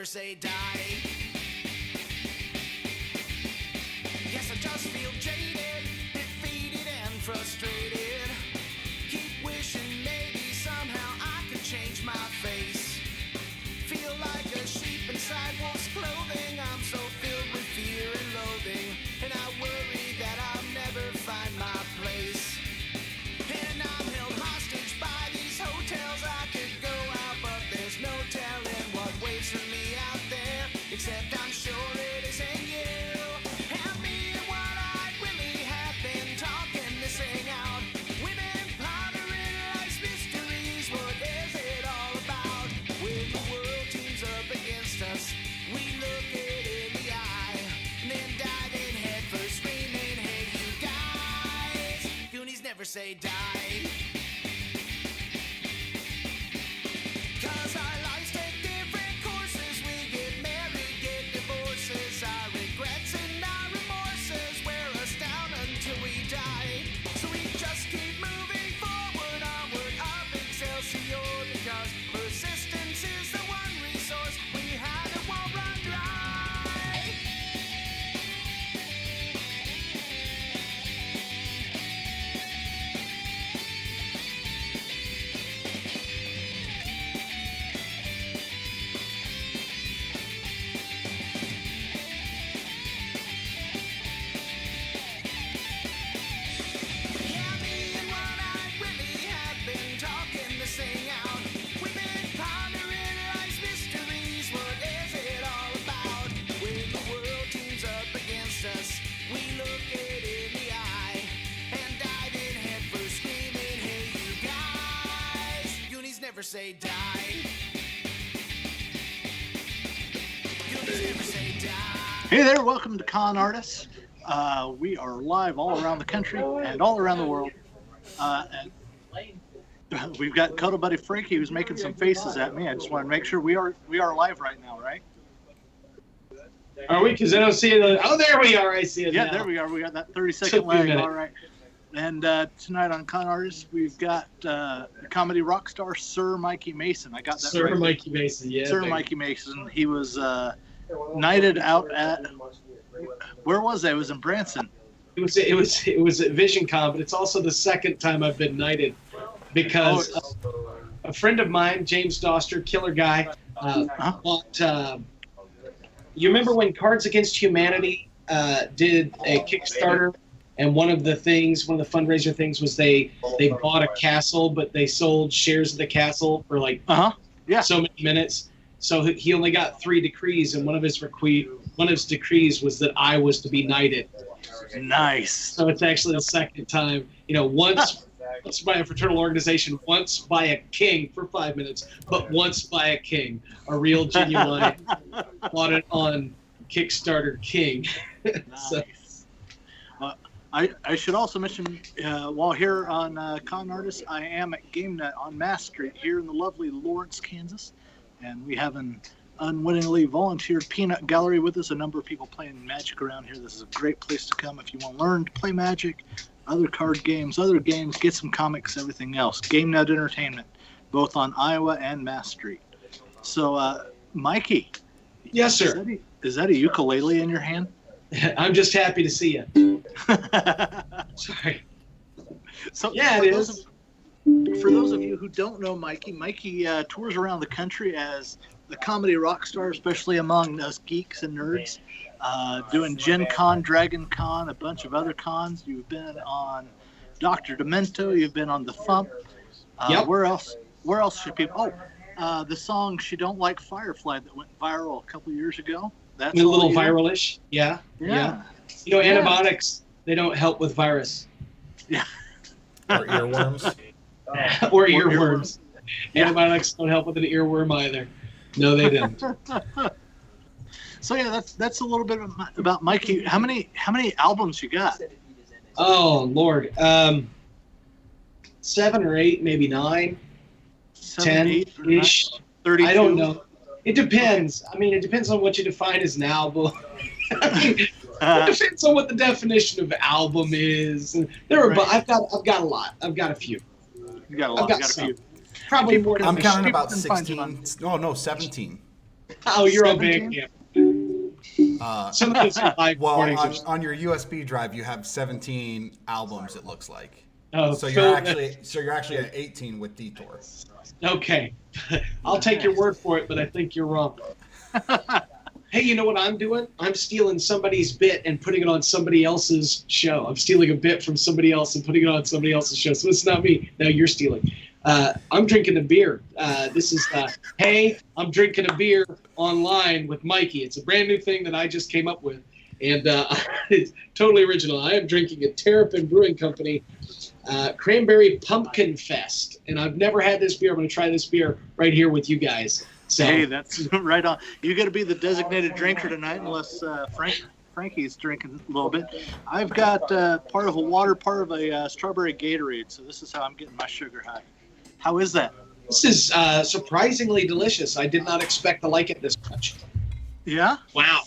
never say die. Yes, I just feel jaded, defeated and frustrated. Keep wishing maybe somehow I could change my face. Feel like a sheep inside wolf's clothing. I'm so filled with fear and loathing, and I worry that I'll never find my place. And I'm held hostage by these hotels. I could go out, but there's no telling what waits for me out there. Except I'm sure it isn't you. And me and what I really have been talking this thing out. Women pondering life's mysteries. What is it all about? When the world teams up against us, we look it in the eye, and then dive in head first, screaming, hey you guys. Goonies never say die. Cause our lives take different courses. We get married, get divorces. Our regrets and our remorses wear us down until we die. So we just keep moving forward, onward, up Excelsior. Because persistence is the one resource we have that won't run dry. Yeah, me and what I really have been talking this thing out. We've been pondering life's mysteries. What is it all about? When the world teams up against us, we look it in the eye and dive in head first, screaming, hey you guys. Goonies never say die. Goonies never say die. Hey there, welcome to Con Artists. We are live all around the country and all around the world. And we've got Coda Buddy Frankie who's making some faces at me. I just want to make sure we are live right now, right? Are we? Because I don't see it. Oh, there we are. I see it Yeah, now. there we are. We got that 30-second Took me a lag. minute. All right. And tonight on Con Artists, we've got comedy rock star Sir Mikey Mason. I got that Sir right. Mikey Mason, yeah. Sir baby. Mikey Mason. He was knighted out at, where was that? It was in Branson. It was at VisionCon, but it's also the second time I've been knighted because a friend of mine, James Doster, killer guy, bought. You remember when Cards Against Humanity did a Kickstarter, and one of the fundraiser things was they bought a castle, but they sold shares of the castle for like so many minutes. So he only got 3 decrees, and one of his decrees was that I was to be knighted. Nice. So it's actually the second time, once by a fraternal organization, once by a king for 5 minutes, but once by a king, a real genuine, bought it on Kickstarter king. Nice. I should also mention, while here on Con Artists, I am at GameNet on Mass Street here in the lovely Lawrence, Kansas. And we have an unwittingly volunteered peanut gallery with us, a number of people playing Magic around here. This is a great place to come if you want to learn to play Magic, other card games, get some comics, everything else. GameNet Entertainment, both on Iowa and Mass Street. So, Mikey. Yes, sir. Is that a ukulele in your hand? I'm just happy to see you. Sorry. So, yeah, it is. For those of you who don't know Mikey tours around the country as the comedy rock star, especially among us geeks and nerds, doing Gen Con, Dragon Con, a bunch of other cons. You've been on Dr. Demento, you've been on The Fump. Yep. Where else should people... the song She Don't Like Firefly that went viral a couple years ago. That's a little viral-ish. Yeah. Yeah. Antibiotics, they don't help with virus. Yeah. Or earworms. Or earworms. Yeah. Antibiotics don't help with an earworm either. No, they don't. So yeah, that's a little bit about Mikey. How many albums you got? Oh Lord, 7 or 8, maybe 9, 10-ish. 32. I don't know. It depends. I mean, it depends on what you define as an album. It depends on what the definition of album is. I've got a lot. I've got a few. You got a lot. I've got a some. few. Probably more than I'm counting people about can find 16. No, 17. Oh, you're on 17? Bandcamp. Some of those are live Well, recordings. on your USB drive, you have 17 albums. It looks like. Oh, So Phil, you're actually at 18 with Detour. okay. I'll take your word for it, but I think you're wrong. Hey, you know what I'm doing? I'm stealing somebody's bit and putting it on somebody else's show. I'm stealing a bit from somebody else and putting it on somebody else's show. So it's not me. No, you're stealing. I'm drinking a beer. This is Hey, I'm drinking a beer online with Mikey. It's a brand new thing that I just came up with. And it's totally original. I am drinking a Terrapin Brewing Company Cranberry Pumpkin Fest. And I've never had this beer. I'm going to try this beer right here with you guys. So, Hey, that's right on. You got to be the designated drinker tonight, unless Frankie's drinking a little bit. I've got part of a water, part of a strawberry Gatorade. So this is how I'm getting my sugar high. How is that? this is surprisingly delicious. I did not expect to like it this much. Yeah? Wow.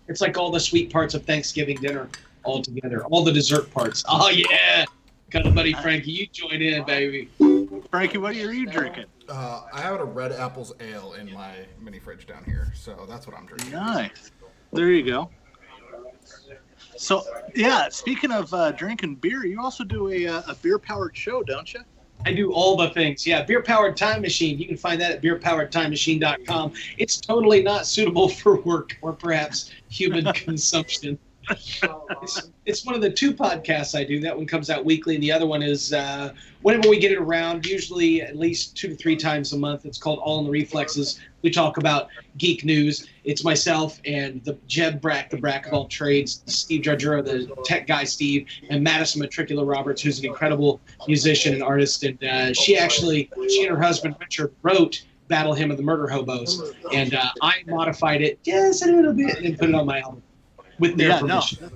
It's like all the sweet parts of Thanksgiving dinner all together. All the dessert parts. Oh, yeah. Got a buddy, Frankie. You join in, baby. Frankie, what are you drinking? I have a Red Apples Ale in my mini fridge down here, so that's what I'm drinking. Nice. There you go. So, yeah, speaking of drinking beer, you also do a beer-powered show, don't you? I do all the things. Yeah, Beer Powered Time Machine. You can find that at beerpoweredtimemachine.com. It's totally not suitable for work or perhaps human consumption. It's one of the two podcasts I do. That one comes out weekly, and the other one is whenever we get it around, usually at least 2 to 3 times a month. It's called All in the Reflexes. We talk about geek news. It's myself and the Jeb Brack, the Brack of all trades, Steve Jargura, the tech guy Steve, and Madison Matricula Roberts, who's an incredible musician and artist. And she and her husband Richard wrote Battle Hymn of the Murder Hobos, and I modified it just a little bit and then put it on my album with their permission. No,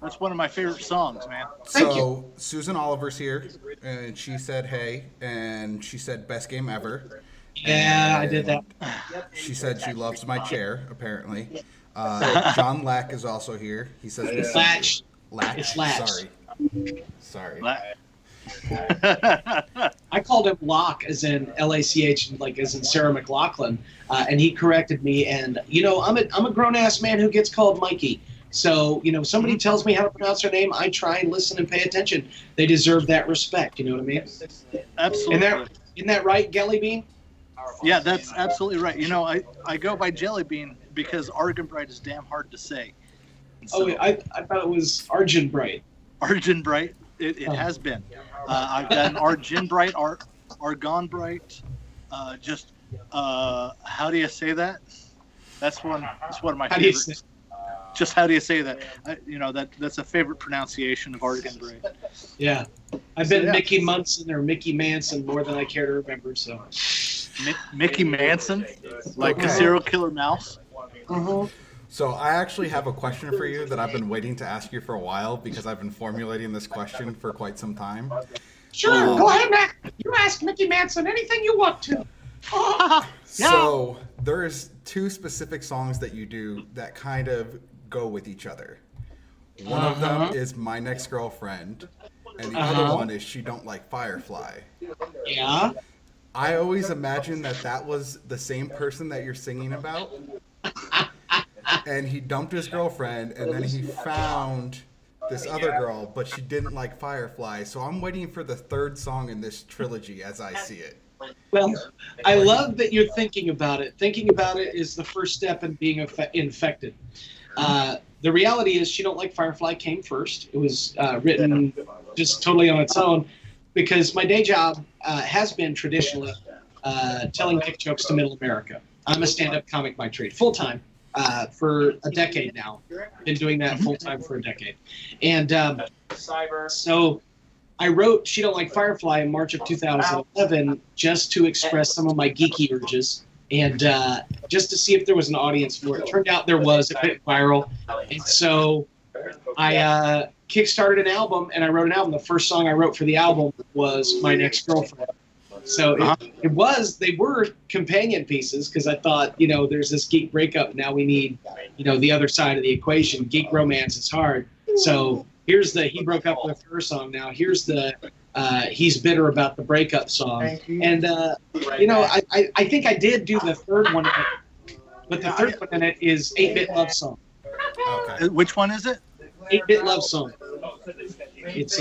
that's one of my favorite songs, man. Thank So Susan Oliver's here, and she said hey, and she said best game ever. Yeah, I did that. She said she loves my chair, apparently. John Lack is also here. He says we see Latch. Lack. It's Latch. Sorry. I called him Locke, as in Lach, like as in Sarah McLachlan, and he corrected me. And I'm a grown ass man who gets called Mikey. So somebody tells me how to pronounce their name, I try and listen and pay attention. They deserve that respect. You know what I mean? Absolutely. Isn't that right, Gelly Bean? Yeah, that's absolutely right. I go by Jelly Bean because Argenbright is damn hard to say. So, I thought it was Argenbright. Argenbright, it has been. I've got an Argenbright, Argonbright. How do you say that? That's one of my favorites. Just how do you say that? That's a favorite pronunciation of Argenbright. Yeah, I've been Mickey Munson or Mickey Manson more than I care to remember. So. Mickey Manson, like a serial killer mouse. So I actually have a question for you that I've been waiting to ask you for a while because I've been formulating this question for quite some time. Sure, go ahead, Mac. You ask Mickey Manson anything you want to. So there's 2 specific songs that you do that kind of go with each other. One of them is My Next Girlfriend, and the other one is She Don't Like Firefly. Yeah. I always imagined that was the same person that you're singing about. And he dumped his girlfriend, and then he found this other girl, but she didn't like Firefly. So I'm waiting for the 3rd song in this trilogy as I see it. Well, I love that you're thinking about it. Thinking about it is the first step in being infected. The reality is She Don't Like Firefly came first. It was written just totally on its own because my day job has been traditionally telling dick jokes to middle America. I'm a stand-up comic by trade, full-time, for a decade now. Been doing that full-time for a decade. And so I wrote She Don't Like Firefly in March of 2011 just to express some of my geeky urges and just to see if there was an audience for it. Turned out there was. It went viral. And so I kickstarted an album, and I wrote an album. The first song I wrote for the album was My Next Girlfriend. So they were companion pieces because I thought, there's this geek breakup. Now we need, the other side of the equation. Geek romance is hard. So here's the he broke up with her song. Now here's the he's bitter about the breakup song. And, I think I did do the third one But the third one in it is 8-Bit Love Song. Okay. Which one is it? 8-Bit Love Song. It's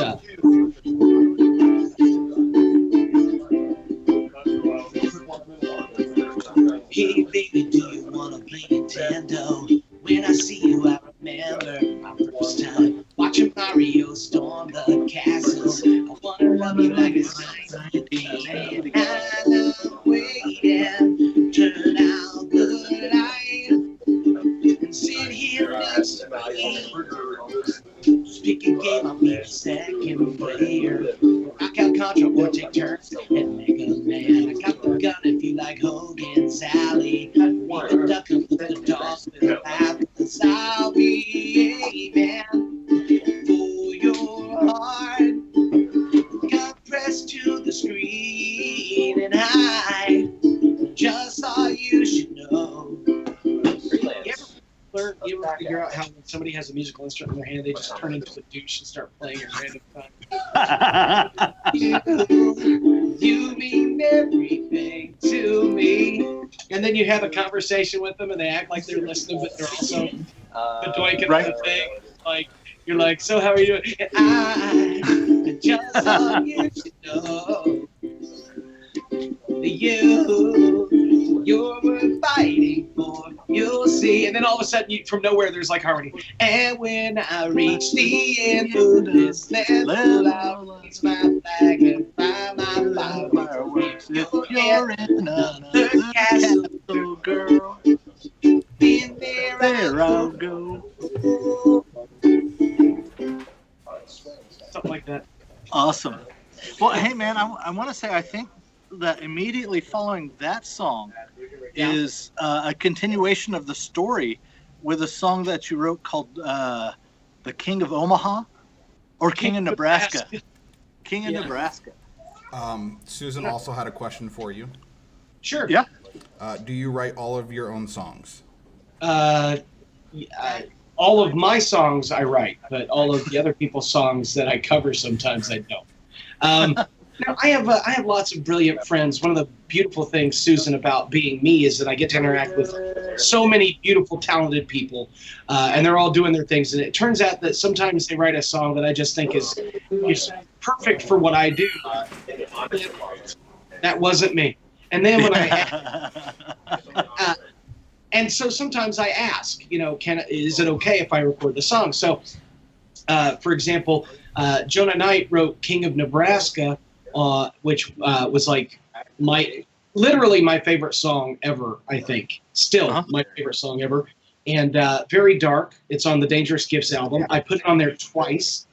Hey baby, do you wanna play Nintendo? When I see you, I remember my first time watching Mario storm the castles. I wanna love you like it's 1980. And I'm waiting, turn out the light, and sit here next to me. Pick a game, I'll be the second player. Rock out Contra or take turns and Mega Man. I got the gun if you like Hogan's Alley. Leave the duck and put the dolphin laugh, 'cause I'll be a man for your heart. Compress to the screen and hide just all you should know. You ever figure out how when somebody has a musical instrument in their hand, they just turn into a douche and start playing at random times? You mean everything to me. And then you have a conversation with them and they act like they're listening, but they're also doinking Right. the thing. Like, you're like, so how are you doing? And I just all you should know. You're worth fighting for, you'll see. And then all of a sudden, from nowhere, there's like harmony. And when I reach the end of this level, I'll raise my flag and fly my fireworks. You're in another castle, girl. In there I'll go. Something like that. Awesome. Well, hey, man, I want to say I think that immediately following that song is a continuation of the story with a song that you wrote called The King of Omaha or King of Nebraska. King of Nebraska. Susan also had a question for you. Sure. Yeah. Do you write all of your own songs? All of my songs I write, but all of the other people's songs that I cover sometimes I don't. Now, I have lots of brilliant friends. One of the beautiful things, Susan, about being me is that I get to interact with so many beautiful, talented people, and they're all doing their things. And it turns out that sometimes they write a song that I just think is perfect for what I do. That wasn't me. And then when and so sometimes I ask, is it okay if I record the song? So, for example, Jonah Knight wrote "King of Nebraska," which was like literally my favorite song ever, I think. Still my favorite song ever. And very dark. It's on the Dangerous Gifts album. I put it on there twice.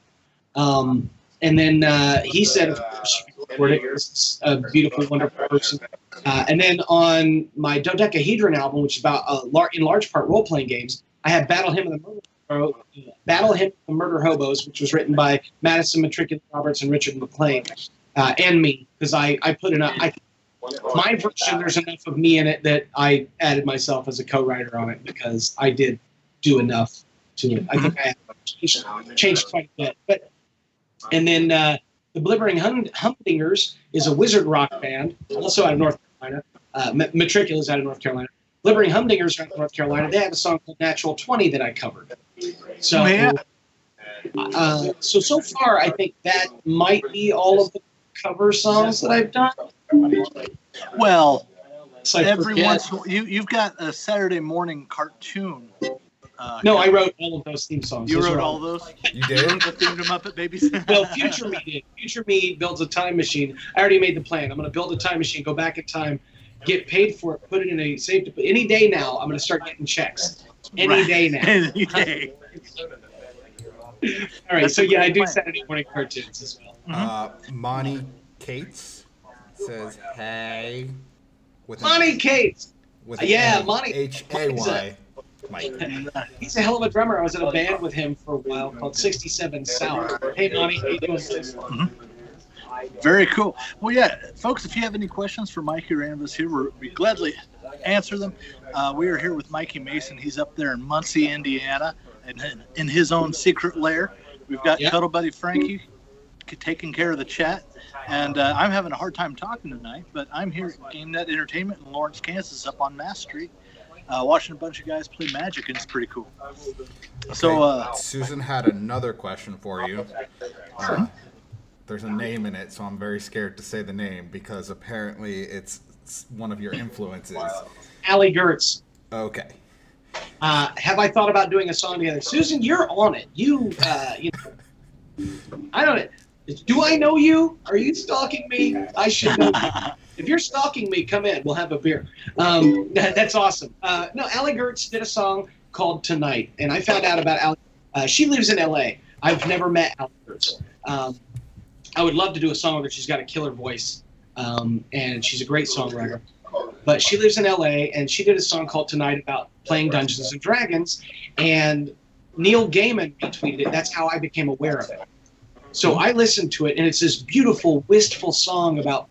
And then he said, of course, you record it. It's a beautiful, wonderful person. And then on my Dodecahedron album, which is about, in large part, role-playing games, I had Battle Hymn of the Murder Hobos, which was written by Madison Matriculus Roberts and Richard McLean. And me, because I put enough. My version, there's enough of me in it that I added myself as a co-writer on it because I did do enough to it. I think I changed quite a bit. And then the Blibbering Humdingers is a wizard rock band, also out of North Carolina. Matriculus out of North Carolina. Blibbering Humdingers out of North Carolina. They have a song called Natural 20 that I covered. So. So far, I think that might be all of the cover songs that I've done. Well, So every once you've got a Saturday morning cartoon. No, I wrote all of those theme songs. You wrote all those? You did? The theme to Muppet Babies? Well, Future Me did. Future Me builds a time machine. I already made the plan. I'm going to build a time machine, go back in time, get paid for it, put it in a safe. Any day now, I'm going to start getting checks. Any day now. Any day. All right, so yeah, I do Saturday morning cartoons as well. Monty Cates says, hey. Monty Cates. With Monty. H-A-Y. Mike. He's a hell of a drummer. I was in a band with him for a while called 67 South. Hey, Monty, how you doing? Very cool. Well, yeah, folks, if you have any questions for Mikey or any of us here, we gladly answer them. We are here with Mikey Mason. He's up there in Muncie, Indiana, in his own secret lair. We've got Cuddle Buddy Frankie taking care of the chat. And I'm having a hard time talking tonight, but I'm here at GameNet Entertainment in Lawrence, Kansas, up on Mass Street. watching a bunch of guys play Magic, and it's pretty cool. Okay, So, Susan had another question for you. There's a name in it, so I'm very scared to say the name because apparently it's one of your influences. Allie Gertz. Okay. Have I thought about doing a song together? Susan, you're on it. I don't know. Do I know you? Are you stalking me? I should know you. If you're stalking me, come in. We'll have a beer. That's awesome. No, Allie Gertz did a song called Tonight, and I found out about Allie. She lives in L.A. I've never met Allie Gertz. I would love to do a song with her. She's got a killer voice, and she's a great songwriter. But she lives in L.A., and she did a song called Tonight about playing Dungeons and Dragons, and Neil Gaiman retweeted it. That's how I became aware of it. So I listened to it, and it's this beautiful, wistful song about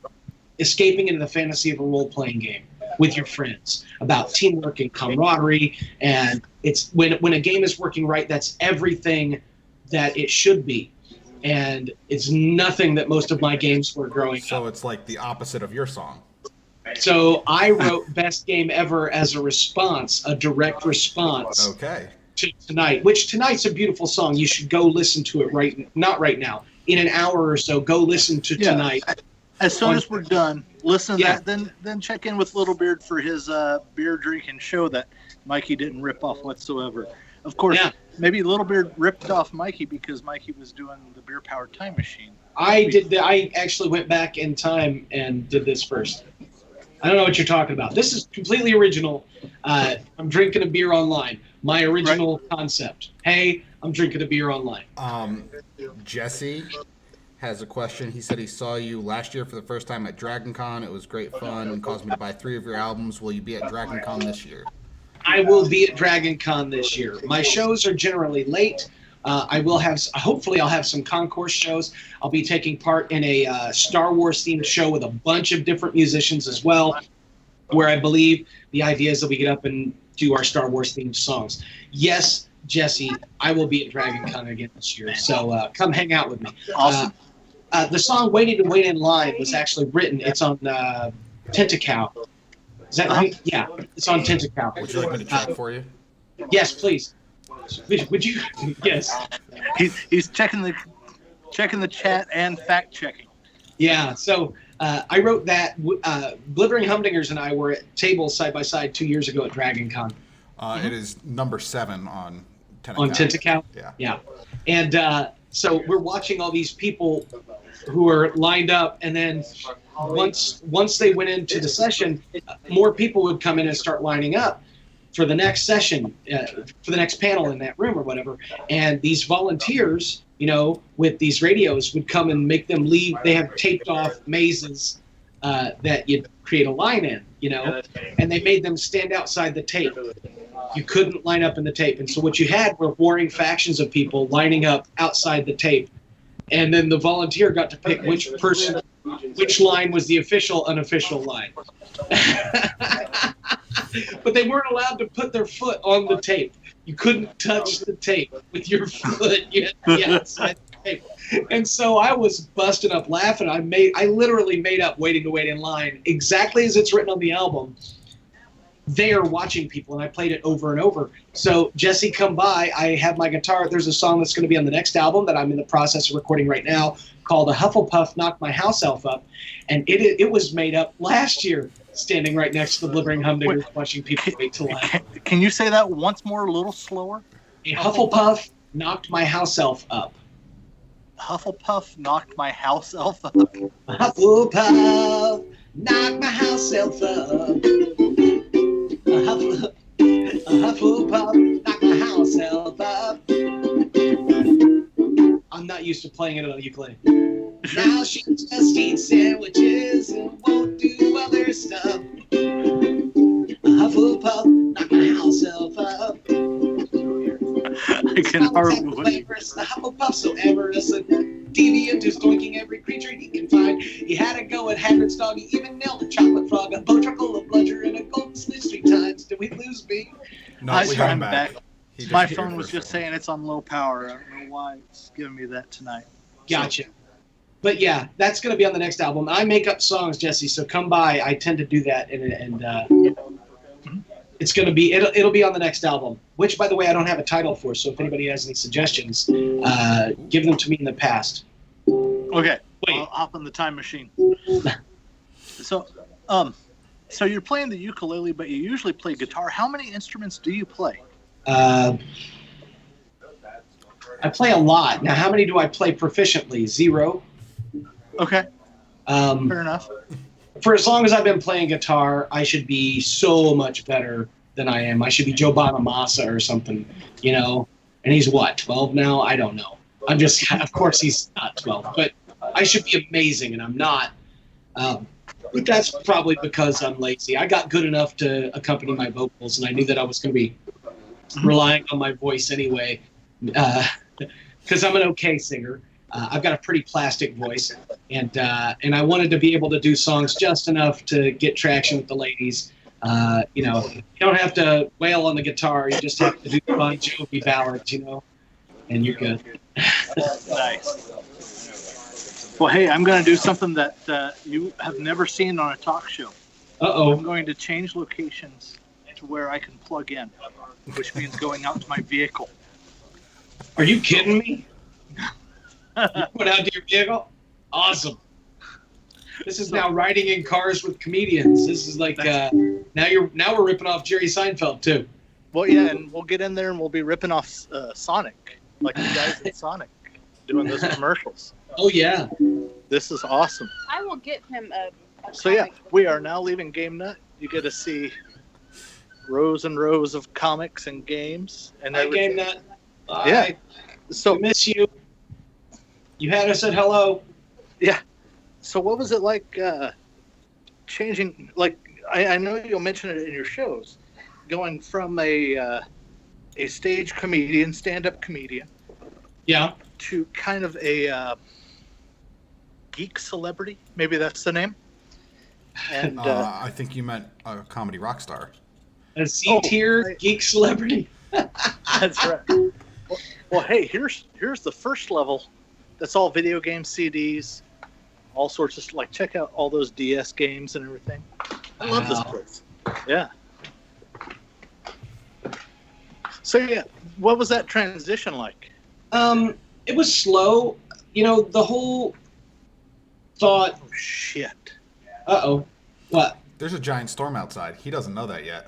escaping into the fantasy of a role-playing game with your friends, about teamwork and camaraderie, and it's when a game is working right, that's everything that it should be. And it's nothing that most of my games were growing up. So it's like the opposite of your song. So I wrote Best Game Ever as a response, a direct response to Tonight, which Tonight's a beautiful song. You should go listen to it not right now. In an hour or so, go listen to Tonight. As soon as we're done, listen to that, then check in with Little Beard for his beer drinking show that Mikey didn't rip off whatsoever. Of course, maybe Little Beard ripped off Mikey because Mikey was doing the beer powered time machine. I actually went back in time and did this first. I don't know what you're talking about. This is completely original. I'm drinking a beer online. My original concept. Hey, I'm drinking a beer online. Jesse has a question. He said he saw you last year for the first time at Dragon Con. It was great fun and caused me to buy 3 of your albums. Will you be at Dragon Con this year? I will be at Dragon Con this year. My shows are generally late. Hopefully I'll have some concourse shows. I'll be taking part in a Star Wars themed show with a bunch of different musicians as well, where I believe the idea is that we get up and do our Star Wars themed songs. Yes, Jesse, I will be at Dragon Con again this year, so come hang out with me. Awesome. The song Waiting to Wait in Line was actually written. It's on Tentacow. Is that right? Yeah, it's on Tentacow. Would you like me to check for you? Yes, please. Would you? Yes. He's checking the chat and fact checking. Yeah. So I wrote that. Blithering Humdingers and I were at tables side by side 2 years ago at Dragon Con. It is number 7 on Tentacow. On Tentacow? Yeah. And so we're watching all these people who are lined up, and then once they went into with more people would come in and start lining up for the next session, for the next panel in that room or whatever. And these volunteers, with these radios would come and make them leave. They have taped off mazes that you'd create a line in, and they made them stand outside the tape. You couldn't line up in the tape. And so what you had were warring factions of people lining up outside the tape. And then the volunteer got to pick which line was the official, unofficial line. But they weren't allowed to put their foot on the tape. You couldn't touch the tape with your foot. You had to be outside the tape. And so I was busting up laughing. I literally made up Waiting to Wait in Line exactly as it's written on the album. They are watching people, and I played it over and over. So, Jesse, come by. I have my guitar. There's a song that's going to be on the next album that I'm in the process of recording right now called A Hufflepuff Knocked My House Elf Up. And it was made up last year, standing right next to the Blithering Humdingers, watching people wait to laugh. Can you say that once more, a little slower? A Hufflepuff knocked my house elf up. Hufflepuff knocked my house elf up. A Hufflepuff knocked my house elf up. A Hufflepuff knocked my house elf up. I'm not used to playing it on the ukulele. Now she just eats sandwiches and won't do other stuff. A Hufflepuff knocked my house elf up. I can hardly. The Hufflepuff so amorous and deviant who's doinking every creature he can find. He had a go at Hagrid's dog. He even nailed a chocolate frog, a bowtruckle, a bludger, and a golden snitch 3 times. Did we lose B? No, we got him back. My phone was just saying it's on low power. I don't know why it's giving me that tonight. Gotcha. But yeah, that's going to be on the next album. I make up songs, Jesse, so come by. I tend to do that, and It's going to be it'll be on the next album, which, by the way, I don't have a title for. So if anybody has any suggestions, give them to me in the past. Okay, Wait. I'll hop in the time machine. So, so you're playing the ukulele, but you usually play guitar. How many instruments do you play? I play a lot. Now, how many do I play proficiently? 0. Okay, fair enough. For as long as I've been playing guitar, I should be so much better than I am. I should be Joe Bonamassa or something, And he's what, 12 now? I don't know. I'm just, of course he's not 12, but I should be amazing, and I'm not. But that's probably because I'm lazy. I got good enough to accompany my vocals, and I knew that I was going to be relying on my voice anyway, because I'm an okay singer. I've got a pretty plastic voice, and I wanted to be able to do songs just enough to get traction with the ladies. You don't have to wail on the guitar. You just have to do the Bon Jovi ballads, and you're good. Nice. Well, hey, I'm going to do something that you have never seen on a talk show. Uh-oh. I'm going to change locations to where I can plug in, which means going out to my vehicle. Are you kidding me? You went out to your vehicle? Awesome. This is now riding in cars with comedians. This is like now we're ripping off Jerry Seinfeld too. Well, yeah, and we'll get in there and we'll be ripping off Sonic, like you guys at Sonic, doing those commercials. Oh yeah. This is awesome. I will get him a So yeah, we are now leaving Game Nut. You get to see rows and rows of comics and games and everything. Game Nut. Yeah. So we miss you. You had us at hello. Yeah. So what was it like changing? Like I know you'll mention it in your shows, going from a stage comedian, stand-up comedian, Yeah. to kind of a geek celebrity. Maybe that's the name. And I think you meant a comedy rock star. A C-tier geek celebrity. That's right. Well, hey, here's the first level. That's all video game CDs, all sorts of like. Check out all those DS games and everything. I love this place. Yeah. So yeah, what was that transition like? It was slow. The whole thought. Oh shit. Uh-oh. What? There's a giant storm outside. He doesn't know that yet.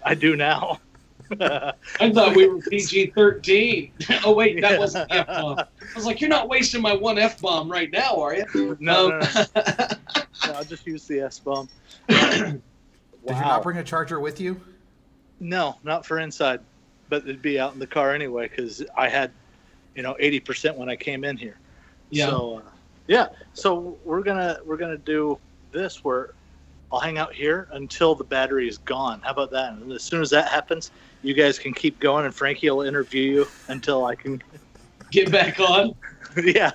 I do now. I thought we were PG-13. Oh, wait, that wasn't the F-bomb. I was like, you're not wasting my one F-bomb right now, are you? No. I'll just use the S-bomb. Did you not bring a charger with you? No, not for inside. But it'd be out in the car anyway because I had, 80% when I came in here. Yeah. So, So we're gonna do this where I'll hang out here until the battery is gone. How about that? And as soon as that happens, you guys can keep going, and Frankie will interview you until I can get back on. Yeah.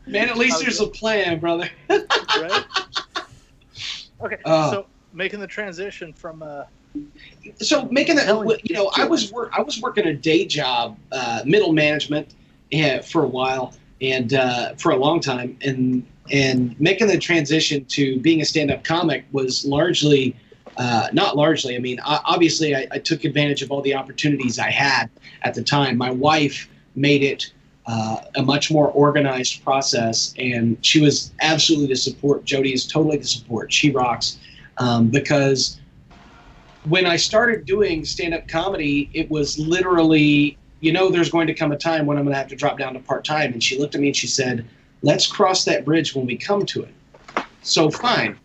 Man, at least there's a plan, brother. Right? Okay. So making the transition from. So making that, I was working a day job, middle management, for a while and for a long time, and making the transition to being a stand-up comic was largely. Not largely. I mean, obviously, I took advantage of all the opportunities I had at the time. My wife made it a much more organized process, and she was absolutely the support. Jody is totally the support. She rocks. Because when I started doing stand-up comedy, it was literally, there's going to come a time when I'm going to have to drop down to part-time. And she looked at me and she said, let's cross that bridge when we come to it. So fine.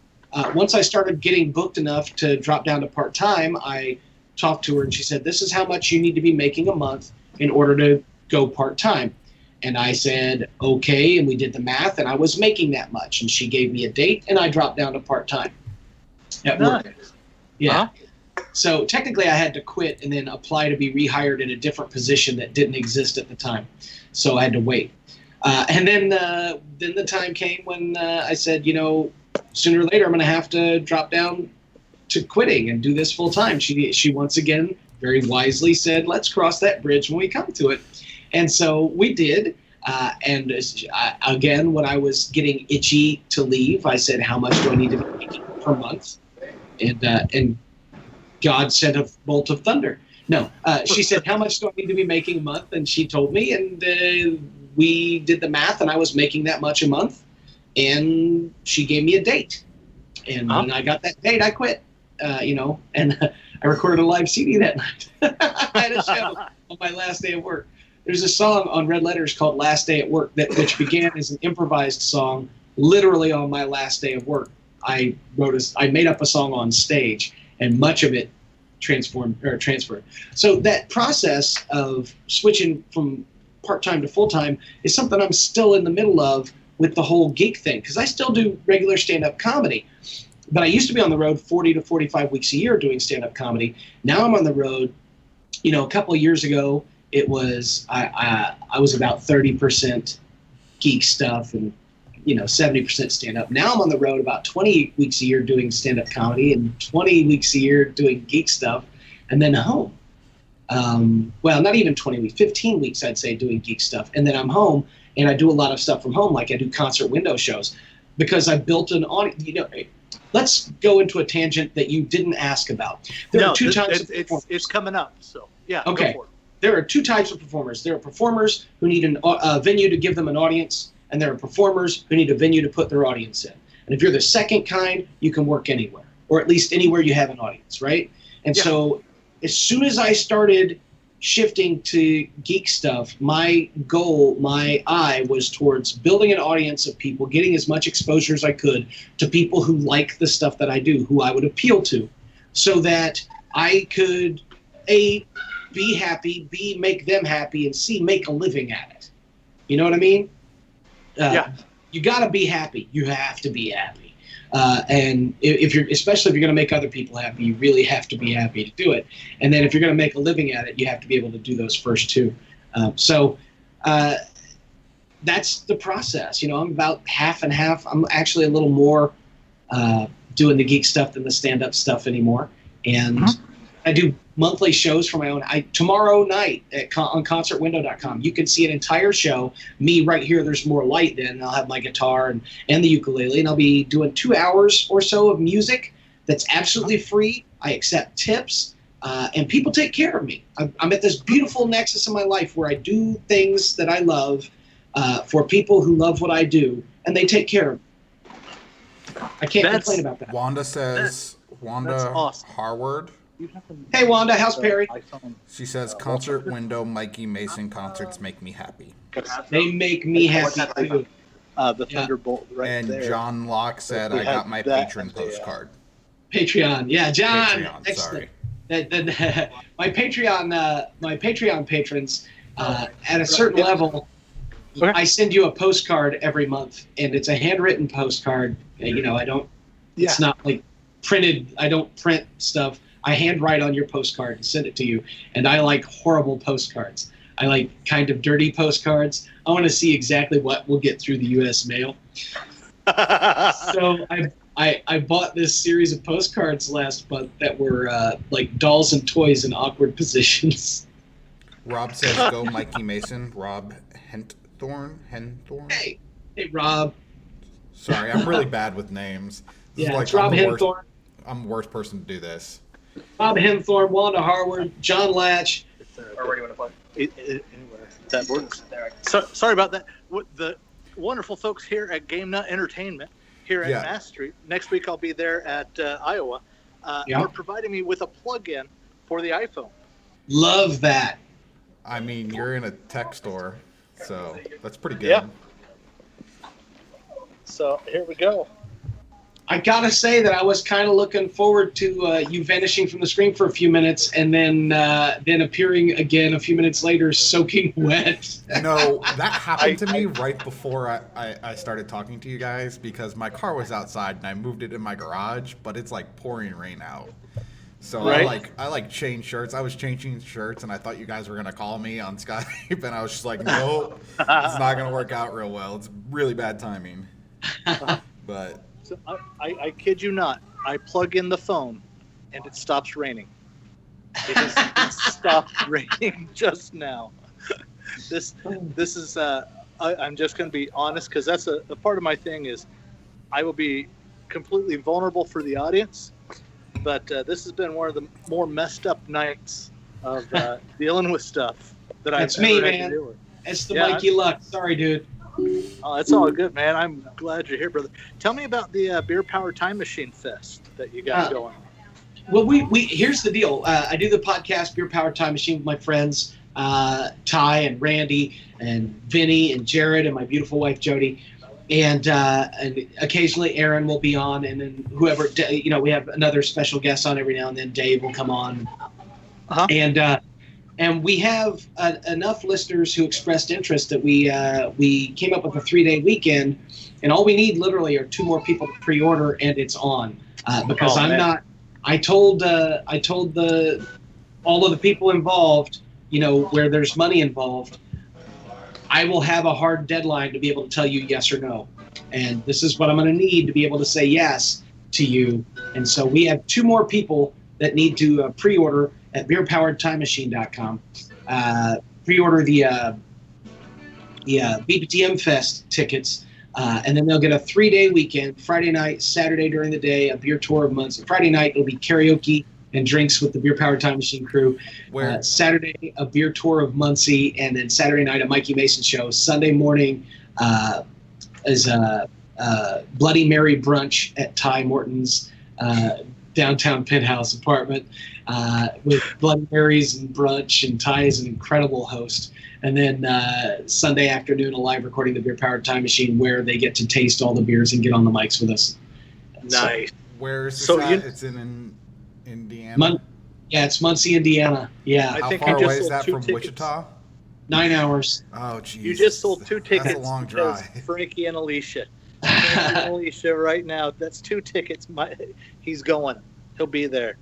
Once I started getting booked enough to drop down to part-time, I talked to her and she said, this is how much you need to be making a month in order to go part-time. And I said, okay, and we did the math, and I was making that much. And she gave me a date, and I dropped down to part-time at work. Yeah. Uh-huh. So technically I had to quit and then apply to be rehired in a different position that didn't exist at the time. So I had to wait. And then the time came when I said, sooner or later, I'm going to have to drop down to quitting and do this full time. She once again very wisely said, let's cross that bridge when we come to it. And so we did. And again, when I was getting itchy to leave, I said, how much do I need to be making per month? And God sent a bolt of thunder. No, she said, how much do I need to be making a month? And she told me, and we did the math, and I was making that much a month. And she gave me a date. And when I got that date, I quit, and I recorded a live CD that night. I had a show on my last day of work. There's a song on Red Letters called Last Day at Work which began as an improvised song literally on my last day of work. I made up a song on stage, and much of it transferred. So that process of switching from part-time to full-time is something I'm still in the middle of with the whole geek thing, because I still do regular stand-up comedy. But I used to be on the road 40 to 45 weeks a year doing stand-up comedy. Now I'm on the road, a couple of years ago, it was, I was about 30% geek stuff and, 70% stand-up. Now I'm on the road about 20 weeks a year doing stand-up comedy and 20 weeks a year doing geek stuff, and then home. Well, not even 20 weeks, 15 weeks, I'd say, doing geek stuff. And then I'm home, and I do a lot of stuff from home, like I do concert window shows, because I built an audience. Let's go into a tangent that you didn't ask about. There are two types of performers. It's coming up, so yeah. Okay. There are two types of performers. There are performers who need a venue to give them an audience, and there are performers who need a venue to put their audience in. And if you're the second kind, you can work anywhere, or at least anywhere you have an audience, right? And so as soon as I started shifting to geek stuff, my goal, my eye was towards building an audience of people, getting as much exposure as I could to people who like the stuff that I do, who I would appeal to, so that I could, A, be happy, B, make them happy, and C, make a living at it. You know what I mean? You got to be happy. You have to be happy. And especially if you're going to make other people happy, you really have to be happy to do it. And then if you're going to make a living at it, you have to be able to do those first two. So that's the process. I'm about half and half. I'm actually a little more doing the geek stuff than the stand-up stuff anymore. And I do monthly shows for my own. Tomorrow night on concertwindow.com, you can see an entire show. Me right here, there's more light then, and I'll have my guitar and the ukulele, and I'll be doing 2 hours or so of music that's absolutely free. I accept tips, and people take care of me. I'm at this beautiful nexus in my life where I do things that I love for people who love what I do, and they take care of me. I can't complain about that. Wanda says, Wanda awesome. Harward. Hey, Wanda, how's Perry? She says, concert window, Mikey Mason concerts make me happy. They make me happy, too. The Thunderbolt and there. John Locke said, I got my patron postcard. Patreon. Yeah, John. Patreon, sorry. My Patreon patrons, at a certain level, I send you a postcard every month, and it's a handwritten postcard. It's not like printed. I don't print stuff. I handwrite on your postcard and send it to you. And I like horrible postcards. I like kind of dirty postcards. I want to see exactly what will get through the U.S. mail. So I bought this series of postcards last month that were like dolls and toys in awkward positions. Rob says, go Mikey Mason. Rob Henthorn? Hey, Rob. Sorry, I'm really bad with names. It's Rob Henthorn. I'm the worst person to do this. Bob Henthorn, Wanda Harward, John Latch. Or where do you want to play? Anywhere. That works. Sorry about that. The wonderful folks here at Game Nut Entertainment here at Mass Street. Next week I'll be there at Iowa. Are providing me with a plug-in for the iPhone. Love that. I mean, you're in a tech store, so that's pretty good. Yeah. So here we go. I gotta say that I was kind of looking forward to you vanishing from the screen for a few minutes and then appearing again a few minutes later, soaking wet. No, that happened to me right before I started talking to you guys because my car was outside and I moved it in my garage, but it's like pouring rain out. So I changed shirts. I was changing shirts and I thought you guys were gonna call me on Skype, and I was just like, nope, it's not gonna work out real well. It's really bad timing. But. So I kid you not. I plug in the phone, and it stops raining. It stopped raining just now. This is. I'm just going to be honest because that's a part of my thing is, I will be completely vulnerable for the audience. but this has been one of the more messed up nights of dealing with stuff that I've That's me, ever had man. to deal with. It's the Yeah, Mikey luck. Sorry, dude. Oh, it's all good, man. I'm glad you're here, brother. Tell me about the Beer Power Time Machine Fest that you got going. Well, we here's the deal. I do the podcast Beer Power Time Machine with my friends Ty and Randy and Vinny and Jared and my beautiful wife Jody, and occasionally Aaron will be on, and then whoever, we have another special guest on every now and then. Dave will come on, and we have enough listeners who expressed interest that we came up with a 3-day weekend, and all we need literally are 2 more people to pre-order, and it's on because I told all of the people involved, where there's money involved, I will have a hard deadline to be able to tell you yes or no. And this is what I'm going to need to be able to say yes to you. And so we have 2 more people that need to pre-order at beerpoweredtimemachine.com. Pre-order the BPTM Fest tickets. And then they'll get a 3-day weekend, Friday night, Saturday during the day, a beer tour of Muncie. Friday night, it'll be karaoke and drinks with the Beer Powered Time Machine crew. Saturday, a beer tour of Muncie, and then Saturday night, a Mikey Mason show. Sunday morning is a Bloody Mary brunch at Ty Morton's downtown penthouse apartment with Bloody Marys and brunch, and Ty is an incredible host. And then Sunday afternoon, a live recording of the Beer Powered Time Machine where they get to taste all the beers and get on the mics with us. Nice. So, where is this at? It's in Indiana? Yeah, it's Muncie, Indiana. Yeah. How far away is that from Wichita? 9 hours. Oh, geez. You just sold 2 tickets. That's a long drive. Frankie and Alicia. Frankie and Alicia right now. That's 2 tickets. He's going. He'll be there.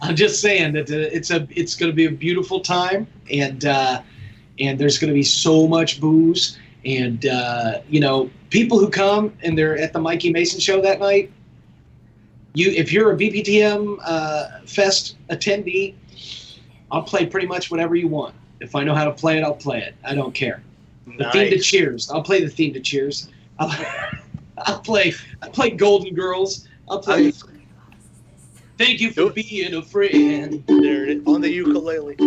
I'm just saying that it's going to be a beautiful time, and there's going to be so much booze, and people who come and they're at the Mikey Mason show that night. If you're a BPTM Fest attendee, I'll play pretty much whatever you want. If I know how to play it, I'll play it. I don't care. The theme to Cheers. I'll play the theme to Cheers. I'll play Golden Girls. I'll play Thank You for Being a Friend. There it is, on the ukulele.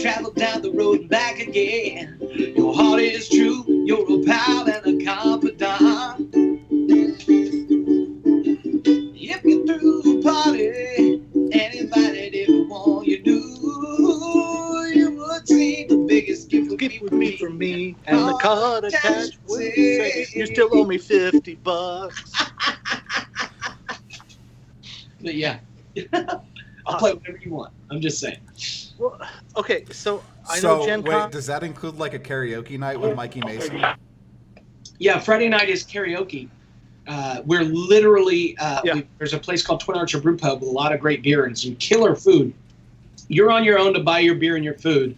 Travel down the road and back again. Your heart is true. You're a pal and a confidant. If you threw a party, anybody did what you do, you would see the biggest gift would be from me, and the card attached would say, you still owe me $50. But yeah, I'll play whatever you want. I'm just saying. Well, okay, so I know Gen Con. Wait, does that include like a karaoke night with Mikey Mason? Yeah, Friday night is karaoke. We're literally there's a place called Twin Archer Brew Pub with a lot of great beer and some killer food. You're on your own to buy your beer and your food,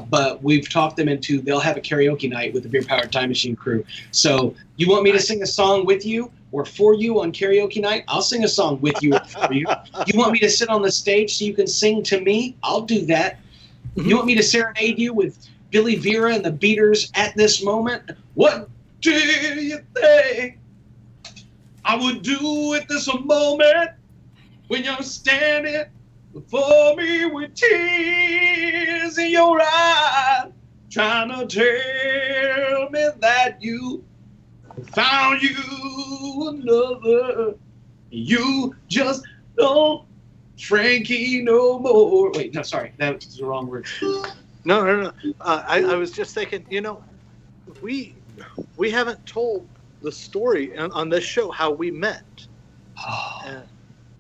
but we've talked them into they'll have a karaoke night with the Beer Powered Time Machine crew. So you want me to sing a song with you or for you on karaoke night? I'll sing a song with you or for you. You want me to sit on the stage so you can sing to me? I'll do that. You want me to serenade you with Billy Vera and the Beaters at this moment? What do you think I would do at this moment when you're standing before me with tears in your eyes, trying to tell me that you found you another, you just don't Frankie no more. Wait, no, sorry, that was the wrong word. No. I was just thinking, we haven't told the story on this show how we met.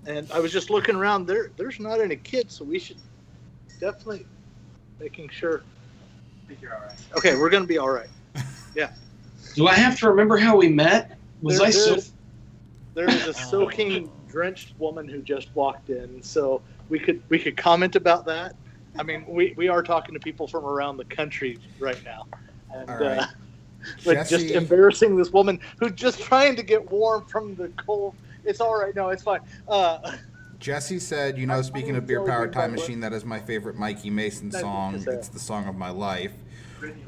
And I was just looking around there. There's not any kids, so we should definitely making sure. I think you're all right. Okay, we're gonna be all right. Yeah. Do I have to remember how we met? There was a soaking, drenched woman who just walked in, so we could comment about that. I mean, we are talking to people from around the country right now, and right. but just embarrassing this woman who's just trying to get warm from the cold. It's all right. No, it's fine. Jesse said, speaking of Beer Powered Time Machine, that is my favorite Mikey Mason song. It's the song of my life.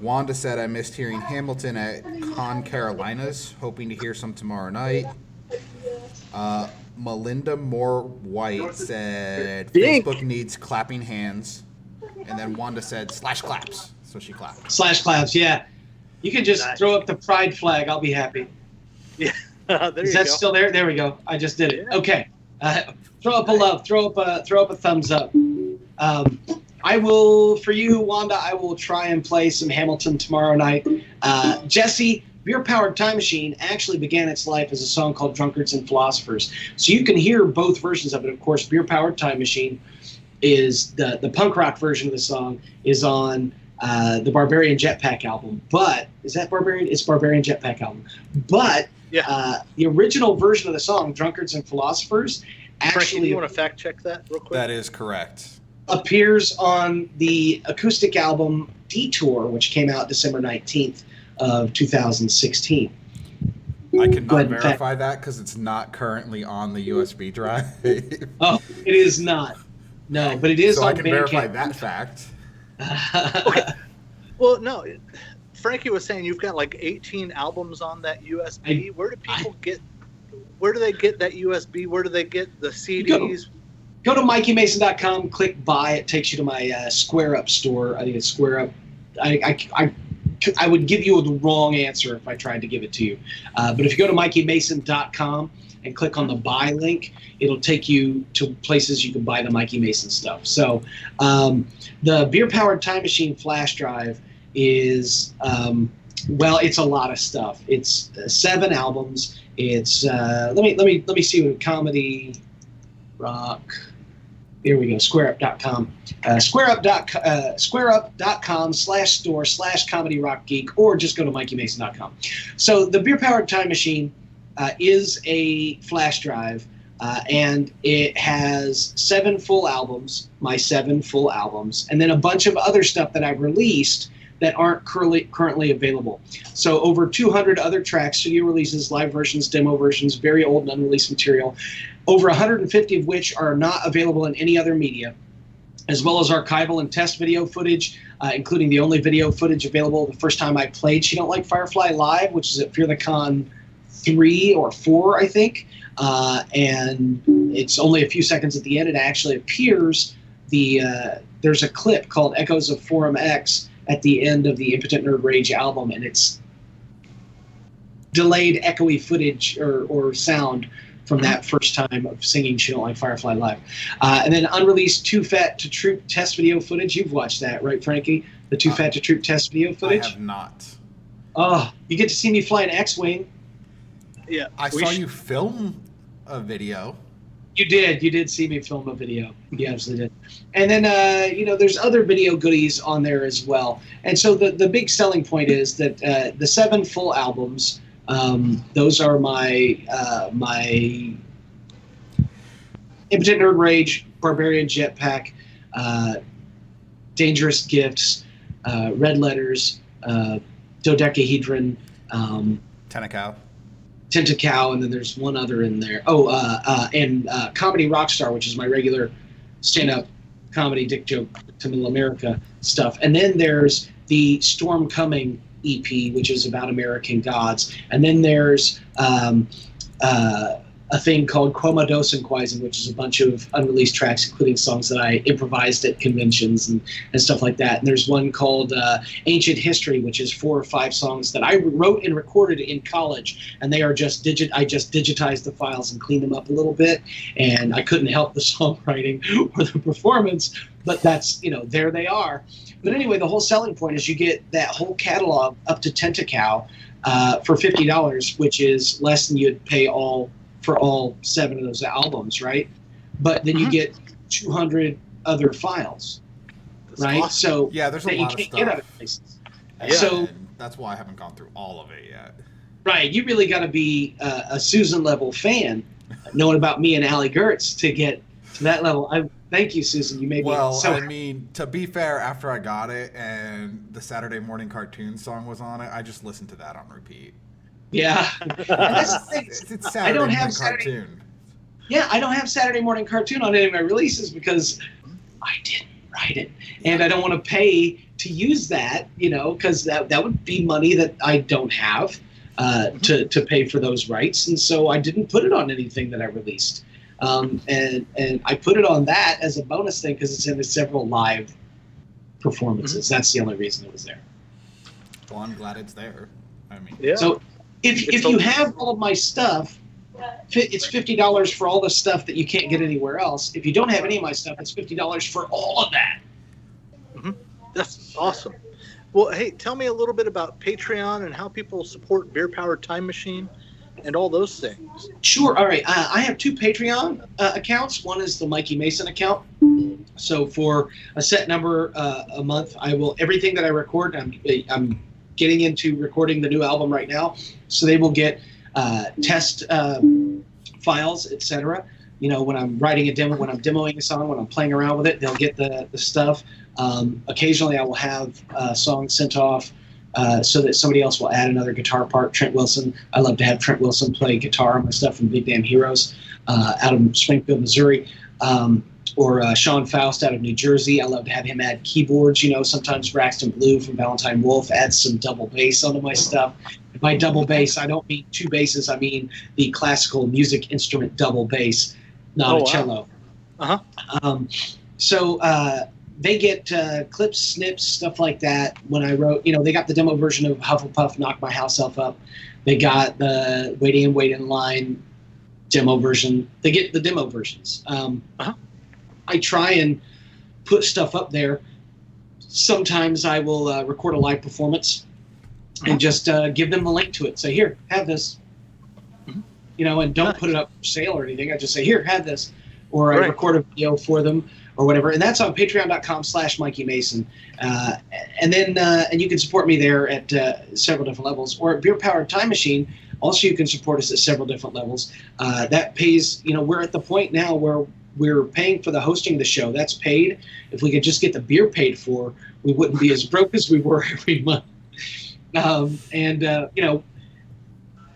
Wanda said, I missed hearing Hamilton at Con Carolinas, hoping to hear some tomorrow night. Melinda Moore White said Dink. Facebook needs clapping hands, and then Wanda said /claps, so she clapped. /claps, yeah. You can just throw up the pride flag. I'll be happy. Yeah, there Is you that go. still there? There we go. I just did it. Yeah. Okay. Throw up a love. Throw up a thumbs up. I will, for you, Wanda, I will try and play some Hamilton tomorrow night. Jesse, Beer Powered Time Machine actually began its life as a song called Drunkards and Philosophers. So you can hear both versions of it. Of course, Beer Powered Time Machine is the punk rock version of the song is on the Barbarian Jetpack album. But is that Barbarian? It's Barbarian Jetpack album. But the original version of the song, Drunkards and Philosophers, Frankie, actually do you want to fact check that real quick? That is correct. appears on the acoustic album Detour, which came out December 19th of 2016. I cannot verify that because it's not currently on the USB drive. Oh, it is not. No, but it is so on I can verify Bandcamp. that fact. Okay. Well, no. Frankie was saying you've got like 18 albums on that USB. Where do people get? Where do they get that USB? Where do they get the CDs? Go to MikeyMason.com, click buy. It takes you to my Square Up store. I think it's Square Up. I would give you the wrong answer if I tried to give it to you. But if you go to MikeyMason.com and click on the buy link, it'll take you to places you can buy the Mikey Mason stuff. So the Beer Powered Time Machine flash drive is, well, it's a lot of stuff. It's 7 albums. It's let me see what comedy rock. Here we go. SquareUp.com. SquareUp.com/store/comedy rock geek, or just go to MikeyMason.com. So the Beer Powered Time Machine is a flash drive, and it has 7 full albums, my 7 full albums, and then a bunch of other stuff that I've released that aren't currently available. So over 200 other tracks, studio releases, live versions, demo versions, very old and unreleased material, over 150 of which are not available in any other media, as well as archival and test video footage, including the only video footage available the first time I played She Don't Like Firefly live, which is at Fear the Con 3 or 4, I think. And it's only a few seconds at the end. It actually appears, there's a clip called Echoes of Forum X at the end of the Impotent Nerd Rage album, and it's delayed echoey footage or sound from that first time of singing She Don't Like Firefly live. And then unreleased Too Fat to Troop test video footage. You've watched that, right, Frankie? The Too Fat to Troop test video footage? I have not. Oh, you get to see me fly an X-Wing. Yeah. I saw you film a video. You did see me film a video. You absolutely did. And then, there's other video goodies on there as well. And so the big selling point is that the 7 full albums, those are my Impotent Nerd Rage, Barbarian Jetpack, Dangerous Gifts, Red Letters, Dodecahedron, Tentacow, and then there's one other in there. And Comedy Rockstar, which is my regular stand-up comedy dick joke to Middle America stuff. And then there's the Storm Coming EP, which is about American gods. And then there's a thing called Quomodosenquisen, which is a bunch of unreleased tracks, including songs that I improvised at conventions and stuff like that. And there's one called Ancient History, which is 4 or 5 songs that I wrote and recorded in college, and they are just I just digitized the files and cleaned them up a little bit, and I couldn't help the songwriting or the performance, but that's, there they are. But anyway, the whole selling point is you get that whole catalog up to Tentacow for $50, which is less than you'd pay for all 7 of those albums, right? But then you get 200 other files, That's right? awesome. So Yeah, there's a that lot you of can't get stuff. other places. Yeah. So And that's why I haven't gone through all of it yet. right, you really got to be a Susan level fan, knowing about me and Allie Gertz to get to that level. Thank you, Susan. You made me Well, so. I mean, to be fair, after I got it and the Saturday morning cartoon song was on it, I just listened to that on repeat. Yeah. And that's the thing. It's Saturday don't have morning Saturday- cartoon. Yeah, I don't have Saturday morning cartoon on any of my releases because I didn't write it, and I don't want to pay to use that, because that would be money that I don't have. to pay for those rights, and so I didn't put it on anything that I released. And I put it on that as a bonus thing because it's in the several live performances. Mm-hmm. That's the only reason it was there. Well, I'm glad it's there. I mean, Yeah. So if you have all of my stuff, it's $50 for all the stuff that you can't get anywhere else. If you don't have any of my stuff, it's $50 for all of that. Mm-hmm. That's awesome. Well, hey, tell me a little bit about Patreon and how people support Beer Powered Time Machine and all those things. Sure. All right. I have two Patreon accounts. One is the Mikey Mason account. So for a set number a month, I will everything that I record. I'm getting into recording the new album right now, so they will get test files, etc. You know, when I'm writing a demo, when I'm demoing a song, when I'm playing around with it, they'll get the stuff. Occasionally, I will have songs sent off so that somebody else will add another guitar part. Trent Wilson. I love to have Trent Wilson play guitar on my stuff from Big Damn Heroes out of Springfield, Missouri. Or Sean Faust out of New Jersey. I love to have him add keyboards. You know, sometimes Braxton Blue from Valentine Wolf adds some double bass onto my stuff. By double bass, I don't mean two basses. I mean the classical music instrument double bass, not a cello. Uh-huh. So they get clips, snips, stuff like that. When I wrote, you know, they got the demo version of Hufflepuff, Knock My House Elf Up. They got the Wait in Line demo version. They get the demo versions. I try and put stuff up there. Sometimes I will record a live performance and just give them the link to it. Say, here, have this. You know, and don't put it up for sale or anything. I just say, here, have this. Or I record a video for them or whatever. And that's on patreon.com/Mikey Mason. And then and you can support me there at several different levels. Or at Beer Powered Time Machine, also you can support us at several different levels. That pays, you know, we're at the point now where we're paying for the hosting of the show. That's paid. If we could just get the beer paid for, we wouldn't be as broke as we were every month. You know,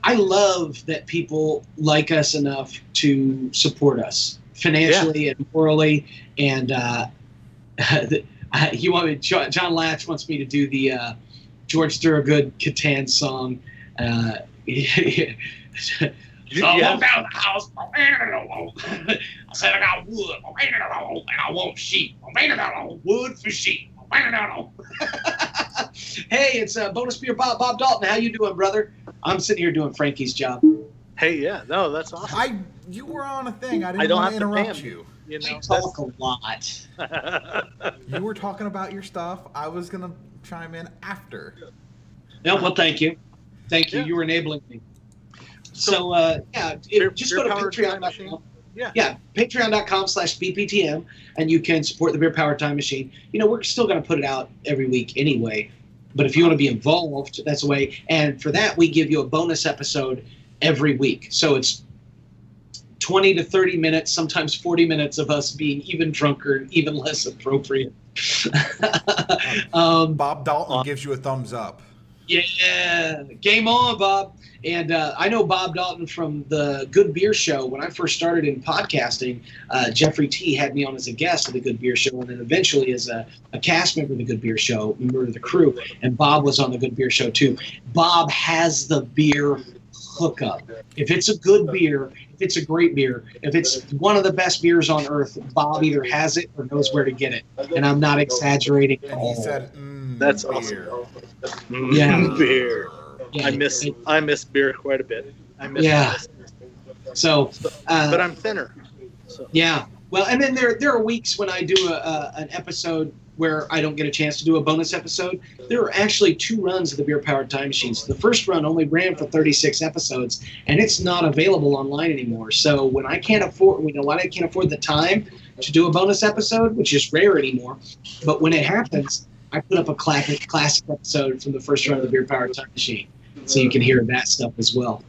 I love that people like us enough to support us financially and morally. And you want me? John Latch wants me to do the George Thorogood Catan song. So I walked out of the house. I said I got wood, and I want sheep. Wood for sheep. Hey, it's Bonus Beer Bob Dalton. How you doing, brother? I'm sitting here doing Frankie's job. Hey, yeah, no, that's awesome. You were on a thing. I didn't want to interrupt you. You know, I talk a lot. You were talking about your stuff. I was gonna chime in after. No, well, thank you. Thank you. Yeah. You were enabling me. So just go to Patreon.com. Yeah, patreon.com/BPTM, and you can support the Beer Powered Time Machine. You know, we're still going to put it out every week anyway, but if you want to be involved, that's a way. And for that, we give you a bonus episode every week. So it's 20 to 30 minutes, sometimes 40 minutes of us being even drunker, even less appropriate. Bob Dalton gives you a thumbs up. Yeah, game on, Bob. And I know Bob Dalton from the Good Beer Show. When I first started in podcasting, Jeffrey T. had me on as a guest of the Good Beer Show, and then eventually as a cast member of the Good Beer Show, member of the crew. And Bob was on the Good Beer Show too. Bob has the beer hookup. If it's a good beer, if it's a great beer, if it's one of the best beers on earth, Bob either has it or knows where to get it. And I'm not exaggerating at all. He said, "That's beer. Awesome." Yeah, beer. Yeah, I miss beer quite a bit. I miss So, but I'm thinner. So. Yeah. Well, and then there are weeks when I do an episode where I don't get a chance to do a bonus episode. There are actually 2 runs of the Beer Powered Time Machine. So the first run only ran for 36 episodes, and it's not available online anymore. So when I can't afford, I can't afford the time to do a bonus episode, which is rare anymore, but when it happens, I put up a classic episode from the first run of the Beer Powered Time Machine, so you can hear that stuff as well.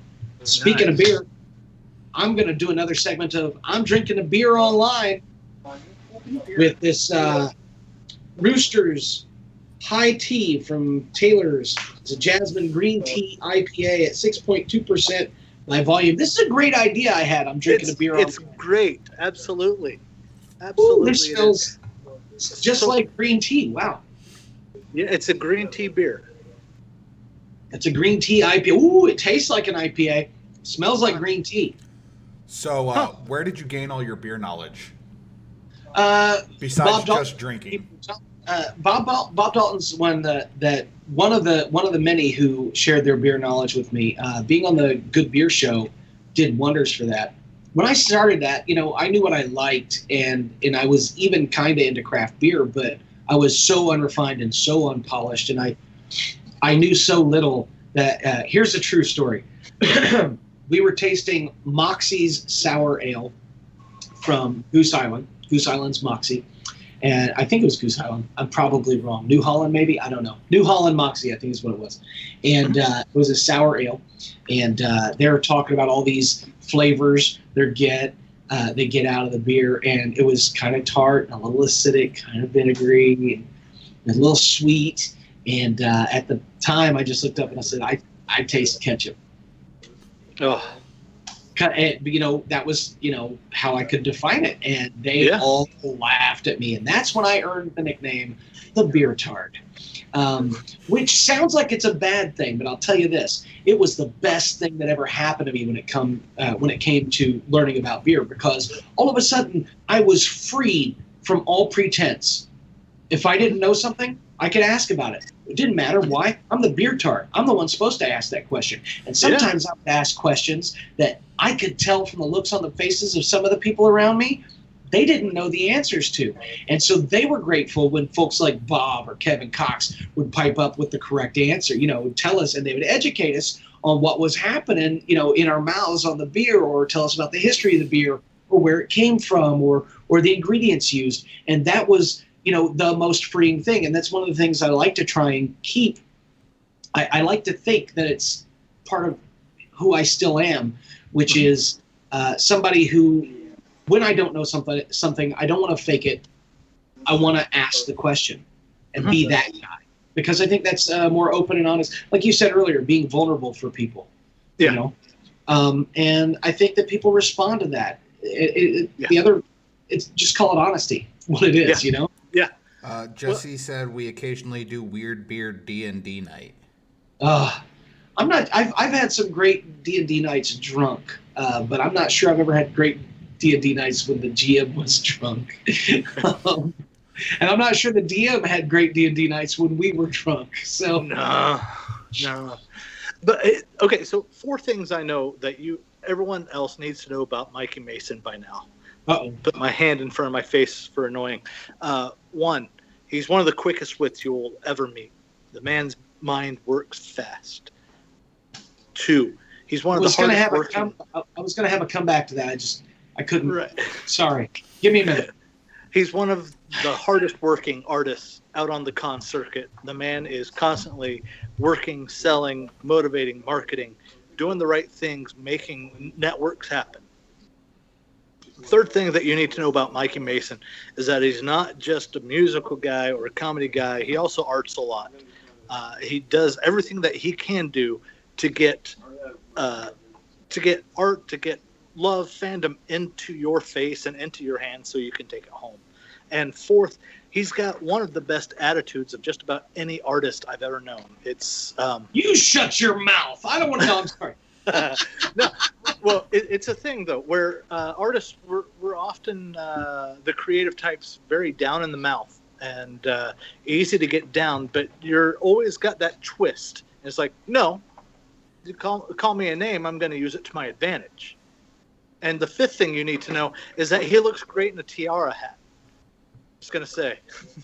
Speaking of beer, I'm going to do another segment of I'm drinking a beer online with this Rooster's High Tea from Taylor's. It's a Jasmine Green Tea IPA at 6.2% by volume. This is a great idea I had. I'm drinking a beer online. It's great. Absolutely. Ooh, this smells just like green tea. Wow. Yeah, it's a green tea beer. It's a green tea IPA. Ooh, it tastes like an IPA. Smells like green tea. So, where did you gain all your beer knowledge? Besides just drinking. Bob Dalton's one of the many who shared their beer knowledge with me. Being on the Good Beer Show did wonders for that. When I started that, I knew what I liked, and I was even kind of into craft beer, but I was so unrefined and so unpolished, and I knew so little that here's a true story. We were tasting Moxie's Sour Ale from Goose Island. Goose Island's Moxie. And I think it was Goose Island. I'm probably wrong. New Holland, maybe? I don't know. New Holland Moxie, I think is what it was. And it was a sour ale. And they were talking about all these flavors they get out of the beer. And it was kind of tart and a little acidic, kind of vinegary, and a little sweet. And at the time, I just looked up and I said, I taste ketchup. Oh. That was, how I could define it. And they all laughed at me. And that's when I earned the nickname, the Beer Tart, which sounds like it's a bad thing. But I'll tell you this, it was the best thing that ever happened to me when it came to learning about beer, because all of a sudden I was freed from all pretense. If I didn't know something, I could ask about it. It didn't matter why. I'm the beer tart. I'm the one supposed to ask that question. And sometimes I would ask questions that I could tell from the looks on the faces of some of the people around me, they didn't know the answers to. And so they were grateful when folks like Bob or Kevin Cox would pipe up with the correct answer, would tell us, and they would educate us on what was happening, in our mouths on the beer, or tell us about the history of the beer, or where it came from, or the ingredients used. And that was the most freeing thing. And that's one of the things I like to try and keep. I like to think that it's part of who I still am, which is somebody who, when I don't know something, I don't want to fake it. I want to ask the question and be that guy, because I think that's more open and honest. Like you said earlier, being vulnerable for people, and I think that people respond to that. The other, it's just call it honesty, what it is, Yeah. Jesse said we occasionally do weird beer D&D night. I'm not. I've had some great D&D nights drunk, but I'm not sure I've ever had great D&D nights when the GM was drunk. And I'm not sure the DM had great D&D nights when we were drunk. So no. But okay, so 4 things I know that everyone else needs to know about Mikey Mason by now. Put my hand in front of my face for annoying. 1, he's one of the quickest wits you'll ever meet. The man's mind works fast. 2, he's one of the hardest working. I was going to have a comeback to that. I couldn't. Right. Sorry. Give me a minute. He's one of the hardest working artists out on the con circuit. The man is constantly working, selling, motivating, marketing, doing the right things, making networks happen. 3rd thing that you need to know about Mikey Mason is that he's not just a musical guy or a comedy guy. He also arts a lot. He does everything that he can do to get art, to get love, fandom into your face and into your hands so you can take it home. And 4th, he's got one of the best attitudes of just about any artist I've ever known. It's You shut your mouth. I don't want to know. I'm sorry. No, well, it's a thing though, where artists we're often the creative types, very down in the mouth and easy to get down, but you're always got that twist. It's like, no, you call me a name, I'm going to use it to my advantage. And the 5th thing you need to know is that he looks great in a tiara hat. Just gonna say,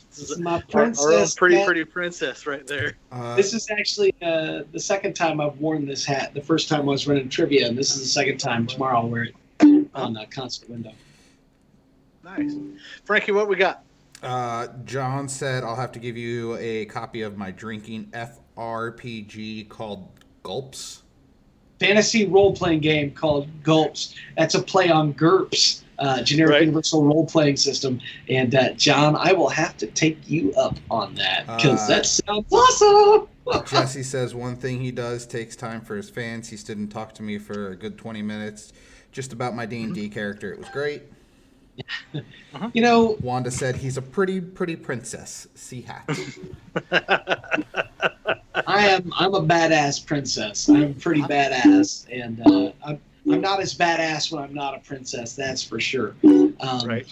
this is my princess. Our own pretty princess right there. This is actually the 2nd time I've worn this hat. The first time I was running trivia, and this is the 2nd time. Tomorrow I'll wear it on the concert window. Nice, Frankie. What we got? John said I'll have to give you a copy of my drinking FRPG called Gulps. Fantasy role-playing game called Gulps. That's a play on GURPS. Generic Universal Role-Playing System. And John, I will have to take you up on that, because that sounds awesome. Jesse says one thing he does takes time for his fans. He stood and talked to me for a good 20 minutes just about my D&D character. It was great. Wanda said he's a pretty princess. See hat. I'm a badass princess. I'm pretty badass, and I'm not as badass when I'm not a princess. That's for sure. Right.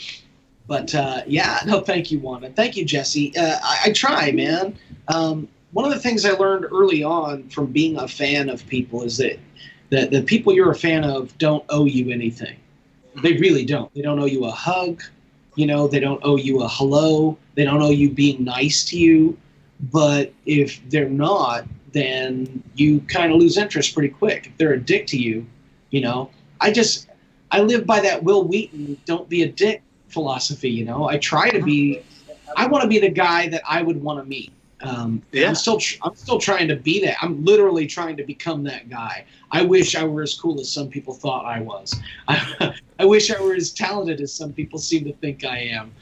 But yeah, no, thank you, Wanda. Thank you, Jesse. I try, man. One of the things I learned early on from being a fan of people is that the people you're a fan of don't owe you anything. They really don't. They don't owe you a hug. You know, they don't owe you a hello. They don't owe you being nice to you. But if they're not, then you kind of lose interest pretty quick. If they're a dick to you, you know, I live by that Will Wheaton, don't be a dick philosophy. You know, I want to be the guy that I would want to meet. I'm still trying to be that. I'm literally trying to become that guy. I wish I were as cool as some people thought I was. I wish I were as talented as some people seem to think I am.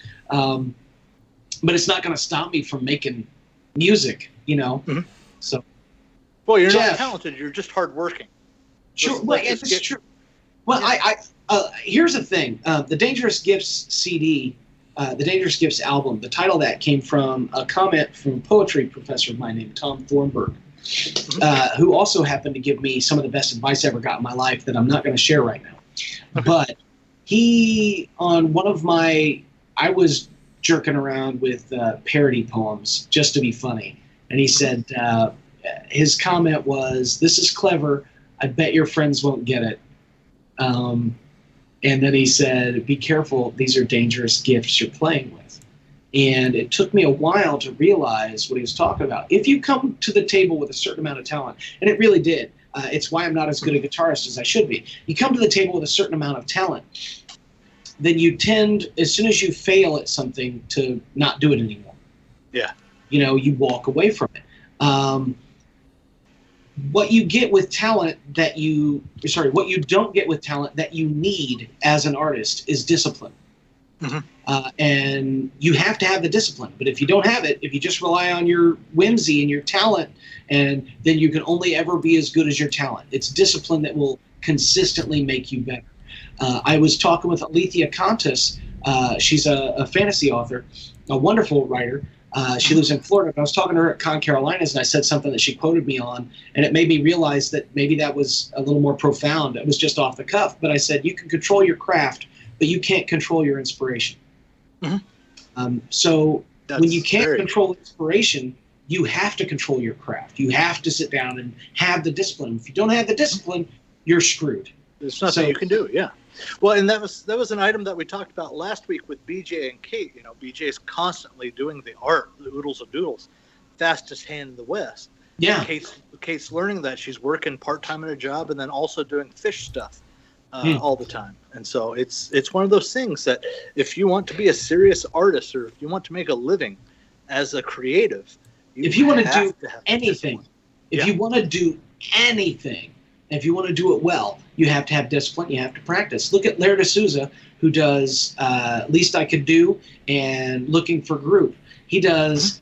But it's not going to stop me from making music, you know. Mm-hmm. So, well, you're not talented. You're just hardworking. Sure, it's true. Well, here's the thing: the Dangerous Gifts CD, the Dangerous Gifts album. The title of that came from a comment from a poetry professor of mine named Tom Thornburg, who also happened to give me some of the best advice I ever got in my life that I'm not going to share right now. Okay. But he, on one of I was jerking around with parody poems just to be funny. And he said, his comment was, "This is clever. I bet your friends won't get it." And then he said, "Be careful. These are dangerous gifts you're playing with." And it took me a while to realize what he was talking about. If you come to the table with a certain amount of talent, and it really did, it's why I'm not as good a guitarist as I should be. You come to the table with a certain amount of talent, then you tend, as soon as you fail at something, to not do it anymore. Yeah. You know, you walk away from it. What you get with talent what you don't get with talent that you need as an artist is discipline. Mm-hmm. And you have to have the discipline. But if you don't have it, if you just rely on your whimsy and your talent, and then you can only ever be as good as your talent. It's discipline that will consistently make you better. I was talking with Alethea Contis. She's a fantasy author, a wonderful writer. She lives in Florida. I was talking to her at Con Carolinas, and I said something that she quoted me on, and it made me realize that maybe that was a little more profound. It was just off the cuff, but I said, you can control your craft, but you can't control your inspiration. Mm-hmm. So when you can't control inspiration, you have to control your craft. You have to sit down and have the discipline. If you don't have the discipline, you're screwed. There's nothing you can do, yeah. Well, and that was an item that we talked about last week with BJ and Kate. You know, BJ's constantly doing the art, the oodles of doodles, fastest hand in the West. Yeah. Kate's learning that. She's working part-time at a job and then also doing fish stuff all the time. And so it's one of those things that if you want to be a serious artist or if you want to make a living as a creative, if you want to do anything, if you want to do anything, if you want to do it well, you have to have discipline. You have to practice. Look at Laird D'Souza, who does Least I Could Do and Looking for Group. He does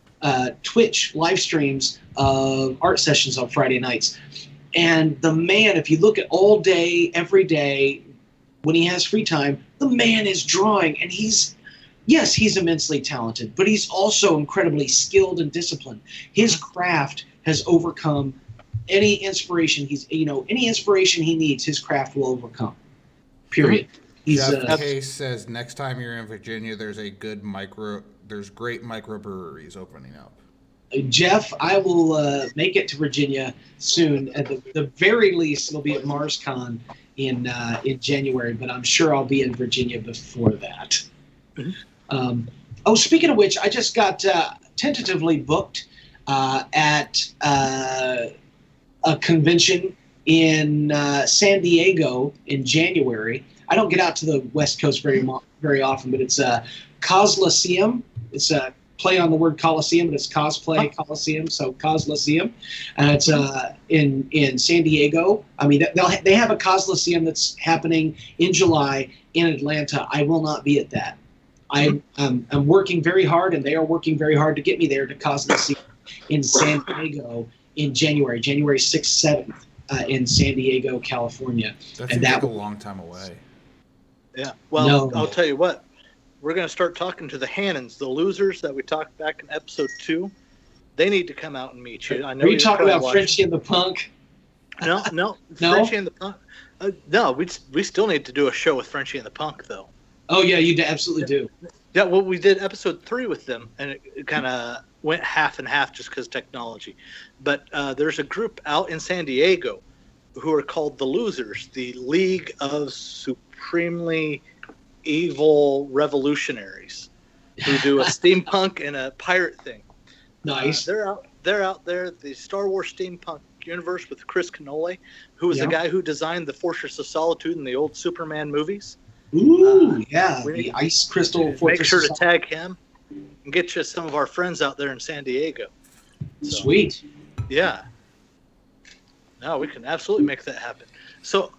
Twitch live streams of art sessions on Friday nights. And the man, if you look at all day, every day, when he has free time, the man is drawing. And he's immensely talented, but he's also incredibly skilled and disciplined. His craft has overcome any inspiration he needs, his craft will overcome. Period. Jeff Case says next time you're in Virginia, there's great microbreweries opening up. Jeff, I will make it to Virginia soon. At the very least, it'll be at MarsCon in January, but I'm sure I'll be in Virginia before that. Mm-hmm. Speaking of which, I just got tentatively booked at a convention in San Diego in January. I don't get out to the West Coast very often, but it's Coslyceum. It's a play on the word Coliseum, but it's cosplay Coliseum, so Coslyceum. And it's in San Diego. I mean, they have a Coslyceum that's happening in July in Atlanta. I will not be at that. I'm working very hard, and they are working very hard to get me there to Coslyceum in San Diego in January 6th, 7th, in San Diego, California. That seems like a long time away. Yeah. Well, I'll tell you what. We're going to start talking to the Hannons, the losers that we talked back in episode 2. They need to come out and meet you. I know Are you talking about watching. Frenchie and the Punk? No, No? Frenchie and the Punk. No, we still need to do a show with Frenchie and the Punk, though. Oh, yeah, you absolutely do. Yeah, well, we did episode 3 with them, and it kind of went half and half just because technology. But there's a group out in San Diego who are called the Losers, the League of Supremely Evil Revolutionaries, who do a steampunk and a pirate thing. Nice. They're out there, the Star Wars steampunk universe with Chris Canole, who was the guy who designed the Fortress of Solitude in the old Superman movies. Ooh, the Ice Crystal Fortress. Make sure to tag him and get you some of our friends out there in San Diego. So, sweet. Yeah. No, we can absolutely make that happen. So,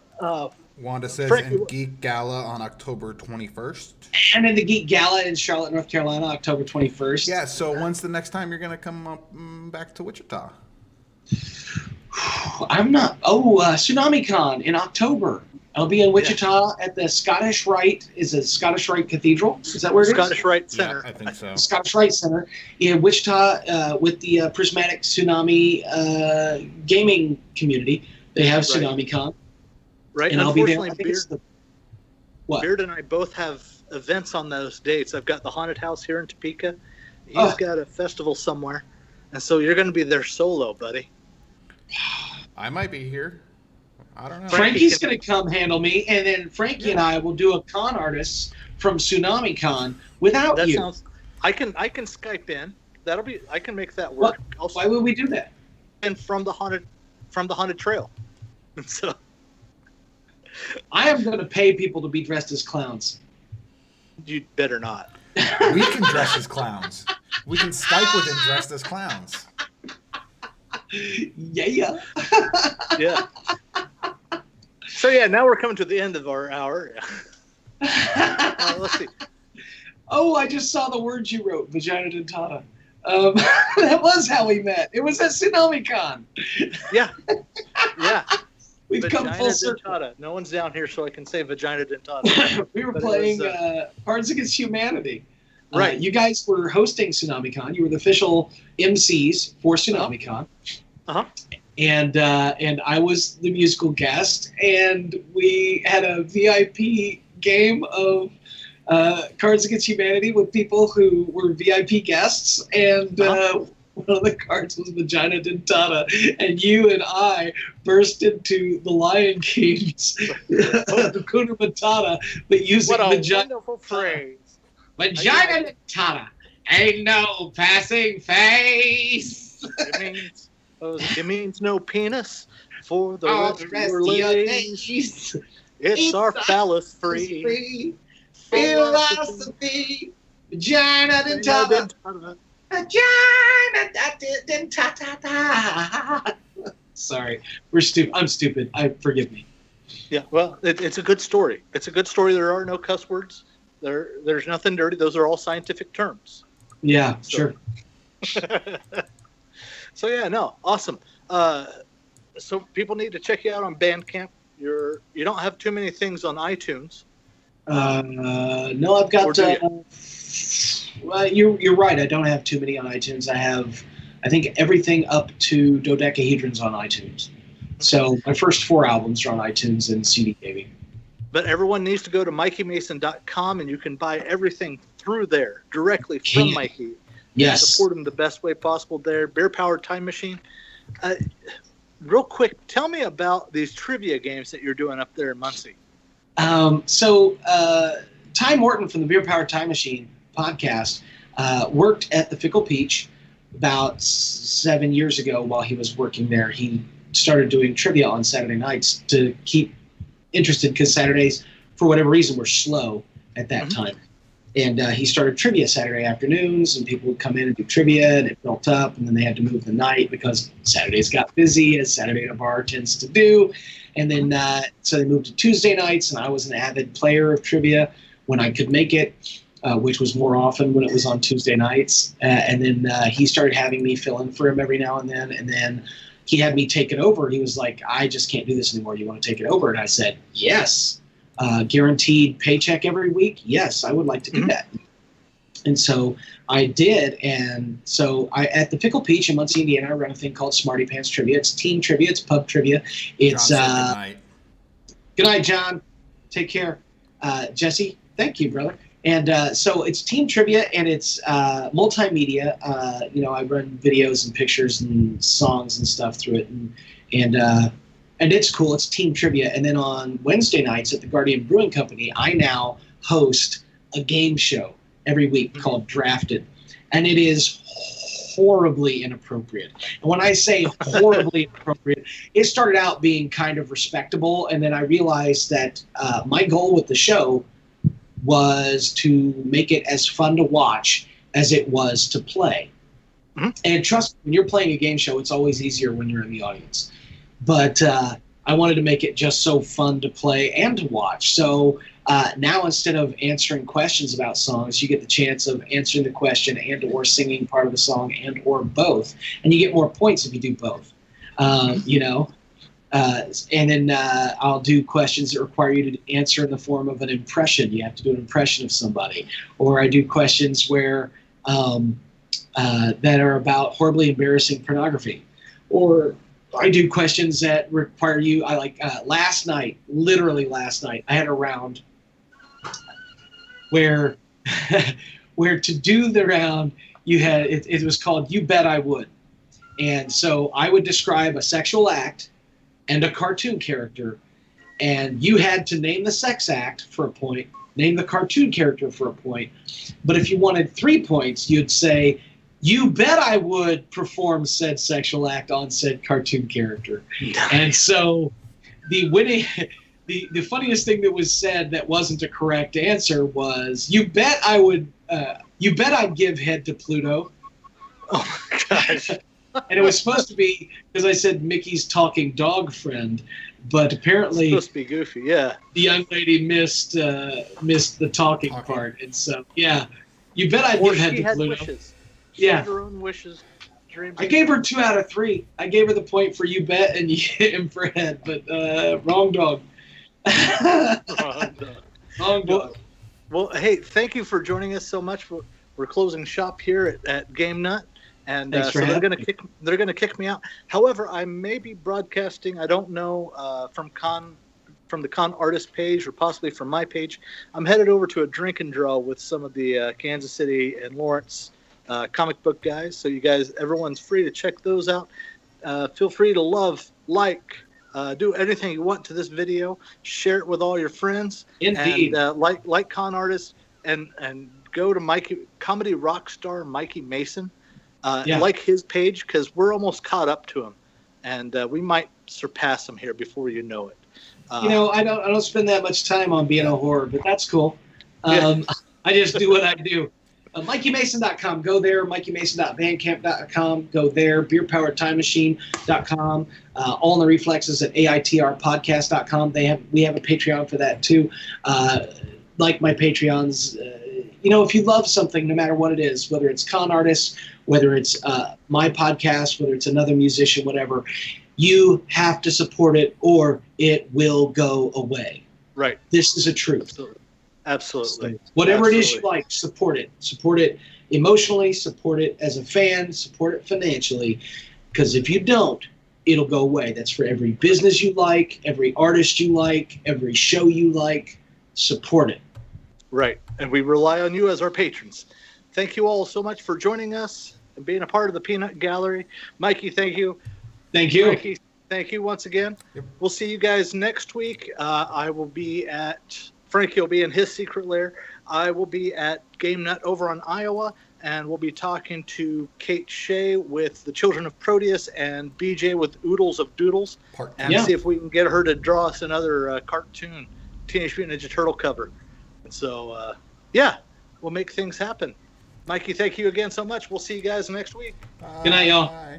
Wanda says Frankie, in Geek Gala on October 21st. And in the Geek Gala in Charlotte, North Carolina, October 21st. Yeah, so when's the next time you're going to come up back to Wichita? I'm not. Tsunami Con in October. I'll be in Wichita at the Scottish Rite. Is it Scottish Rite Cathedral? Is that where it is? Scottish Rite Center. Yeah, I think so. Scottish Rite Center in Wichita with the Prismatic Tsunami gaming community. They have Tsunami Con. Right. And I'll be there. Beard and I both have events on those dates. I've got the Haunted House here in Topeka. He's got a festival somewhere. And so you're going to be there solo, buddy. I might be here. I don't know. Frankie's going to come handle me, and then Frankie and I will do a con artists from Tsunami Con without you. I can Skype in. I can make that work. Why would we do that? And from the haunted trail. So I am going to pay people to be dressed as clowns. You better not. We can dress as clowns. We can Skype with him dressed as clowns. Yeah. Yeah. So now we're coming to the end of our hour. Let's see. Oh, I just saw the words you wrote, vagina dentata. That was how we met. It was at Tsunami Con. Yeah. We've vagina come full circle. Dentata. No one's down here, so I can say vagina dentata. We were playing Cards Against Humanity. Right. You guys were hosting Tsunami Con. You were the official MCs for Tsunami Con. Uh-huh. And I was the musical guest, and we had a VIP game of Cards Against Humanity with people who were VIP guests, and one of the cards was Vagina Dentata, and you and I burst into the Lion King's Hakuna Matata, but using what a vagina. wonderful phrase. Vagina Dentata, ain't no passing face. It means no penis for the All rest of your days. It's our phallus-free philosophy. Vagina Dentata. Vagina Dentata. Sorry, we're stupid. I'm stupid. Forgive me. Yeah, well, it's a good story. It's a good story. There are no cuss words. There's nothing dirty. Those are all scientific terms. Yeah, sure. So awesome. So people need to check you out on Bandcamp. You don't have too many things on iTunes. No, I've got. You're right. I don't have too many on iTunes. I think everything up to dodecahedrons on iTunes. So my first 4 albums are on iTunes and CD Baby. But everyone needs to go to MikeyMason.com, and you can buy everything through there directly from Mikey. Yes. Support him the best way possible there. Beer Powered Time Machine. Real quick, tell me about these trivia games that you're doing up there in Muncie. So Ty Morton from the Beer Powered Time Machine podcast worked at the Fickle Peach about 7 years ago while he was working there. He started doing trivia on Saturday nights to keep interested because Saturdays, for whatever reason, were slow at that time. And he started trivia Saturday afternoons, and people would come in and do trivia, and it built up, and then they had to move the night because Saturdays got busy, as Saturday at a bar tends to do. And then so they moved to Tuesday nights, and I was an avid player of trivia when I could make it, which was more often when it was on Tuesday nights. And then he started having me fill in for him every now and then he had me take it over. He was like, I just can't do this anymore. Do you want to take it over? And I said, yes. Guaranteed paycheck every week? Yes, I would like to do that. And so I did, and so at the Pickle Peach in Muncie, Indiana, I run a thing called Smarty Pants Trivia. It's team trivia, it's pub trivia. It's John said good night. Good night, John. Take care. Jesse, thank you, brother. And so it's team trivia, and it's multimedia. I run videos and pictures and songs and stuff through it, and it's cool. It's team trivia. And then on Wednesday nights at the Guardian Brewing Company, I now host a game show every week called Drafted, and it is horribly inappropriate. And when I say horribly inappropriate, it started out being kind of respectable, and then I realized that my goal with the show was to make it as fun to watch as it was to play. Mm-hmm. And trust me, when you're playing a game show, it's always easier when you're in the audience. But I wanted to make it just so fun to play and to watch. So now instead of answering questions about songs, you get the chance of answering the question and or singing part of the song and or both. And you get more points if you do both. And then I'll do questions that require you to answer in the form of an impression. You have to do an impression of somebody. Or I do questions where that are about horribly embarrassing pornography. Or I do questions that require you. Literally last night, I had a round where to do the round, you had it was called You Bet I Would. And so I would describe a sexual act and a cartoon character, and you had to name the sex act for a point, name the cartoon character for a point. But if you wanted 3 points, you'd say, you bet I would perform said sexual act on said cartoon character. Nice. And so the winning, the funniest thing that was said that wasn't a correct answer was, you bet I'd give head to Pluto. Oh my gosh. And it was supposed to be, because I said Mickey's talking dog friend, but apparently it's supposed to be Goofy, yeah. The young lady missed the talking part. And so, yeah, you bet I'd give head to Pluto. Wishes. She had her own wishes, dreams. I gave her 2 out of 3. I gave her the point for you bet and you hit him for head, but wrong dog. Wrong dog. Well, hey, thank you for joining us so much. We're closing shop here at Game Nut, and so they're going to kick me out. However, I may be broadcasting. I don't know from the Con Artist page or possibly from my page. I'm headed over to a drink and draw with some of the Kansas City and Lawrence comic book guys. So you guys, everyone's free to check those out. Feel free to love, do anything you want to this video. Share it with all your friends. Indeed. And like Con Artist and go to Mikey, comedy rock star Mikey Mason. Like his page, because we're almost caught up to him, and we might surpass him here before you know it. I don't spend that much time on being a horror, but that's cool. I just do what I do. MikeyMason.com, go there. MikeyMason.bandcamp.com, go there. BeerPoweredTimeMachine.com. All in the Reflexes at AITRPodcast.com. We have a Patreon for that too. Like my Patreons, if you love something, no matter what it is, whether it's Con Artists, whether it's my podcast, whether it's another musician, whatever, you have to support it or it will go away. Right. This is a truth. Absolutely. So whatever it is you like, support it. Support it emotionally, support it as a fan, support it financially. Because if you don't, it'll go away. That's for every business you like, every artist you like, every show you like. Support it. Right. And we rely on you as our patrons. Thank you all so much for joining us and being a part of the Peanut Gallery. Mikey, thank you. Thank you. Mikey, thank you once again. Yep. We'll see you guys next week. I will be Frankie will be in his secret lair. I will be at Game Nut over on Iowa, and we'll be talking to Kate Shea with the Children of Proteus and BJ with Oodles of Doodles, see if we can get her to draw us another cartoon Teenage Mutant Ninja Turtle cover. And so, we'll make things happen. Mikey, thank you again so much. We'll see you guys next week. Good night, y'all. Bye.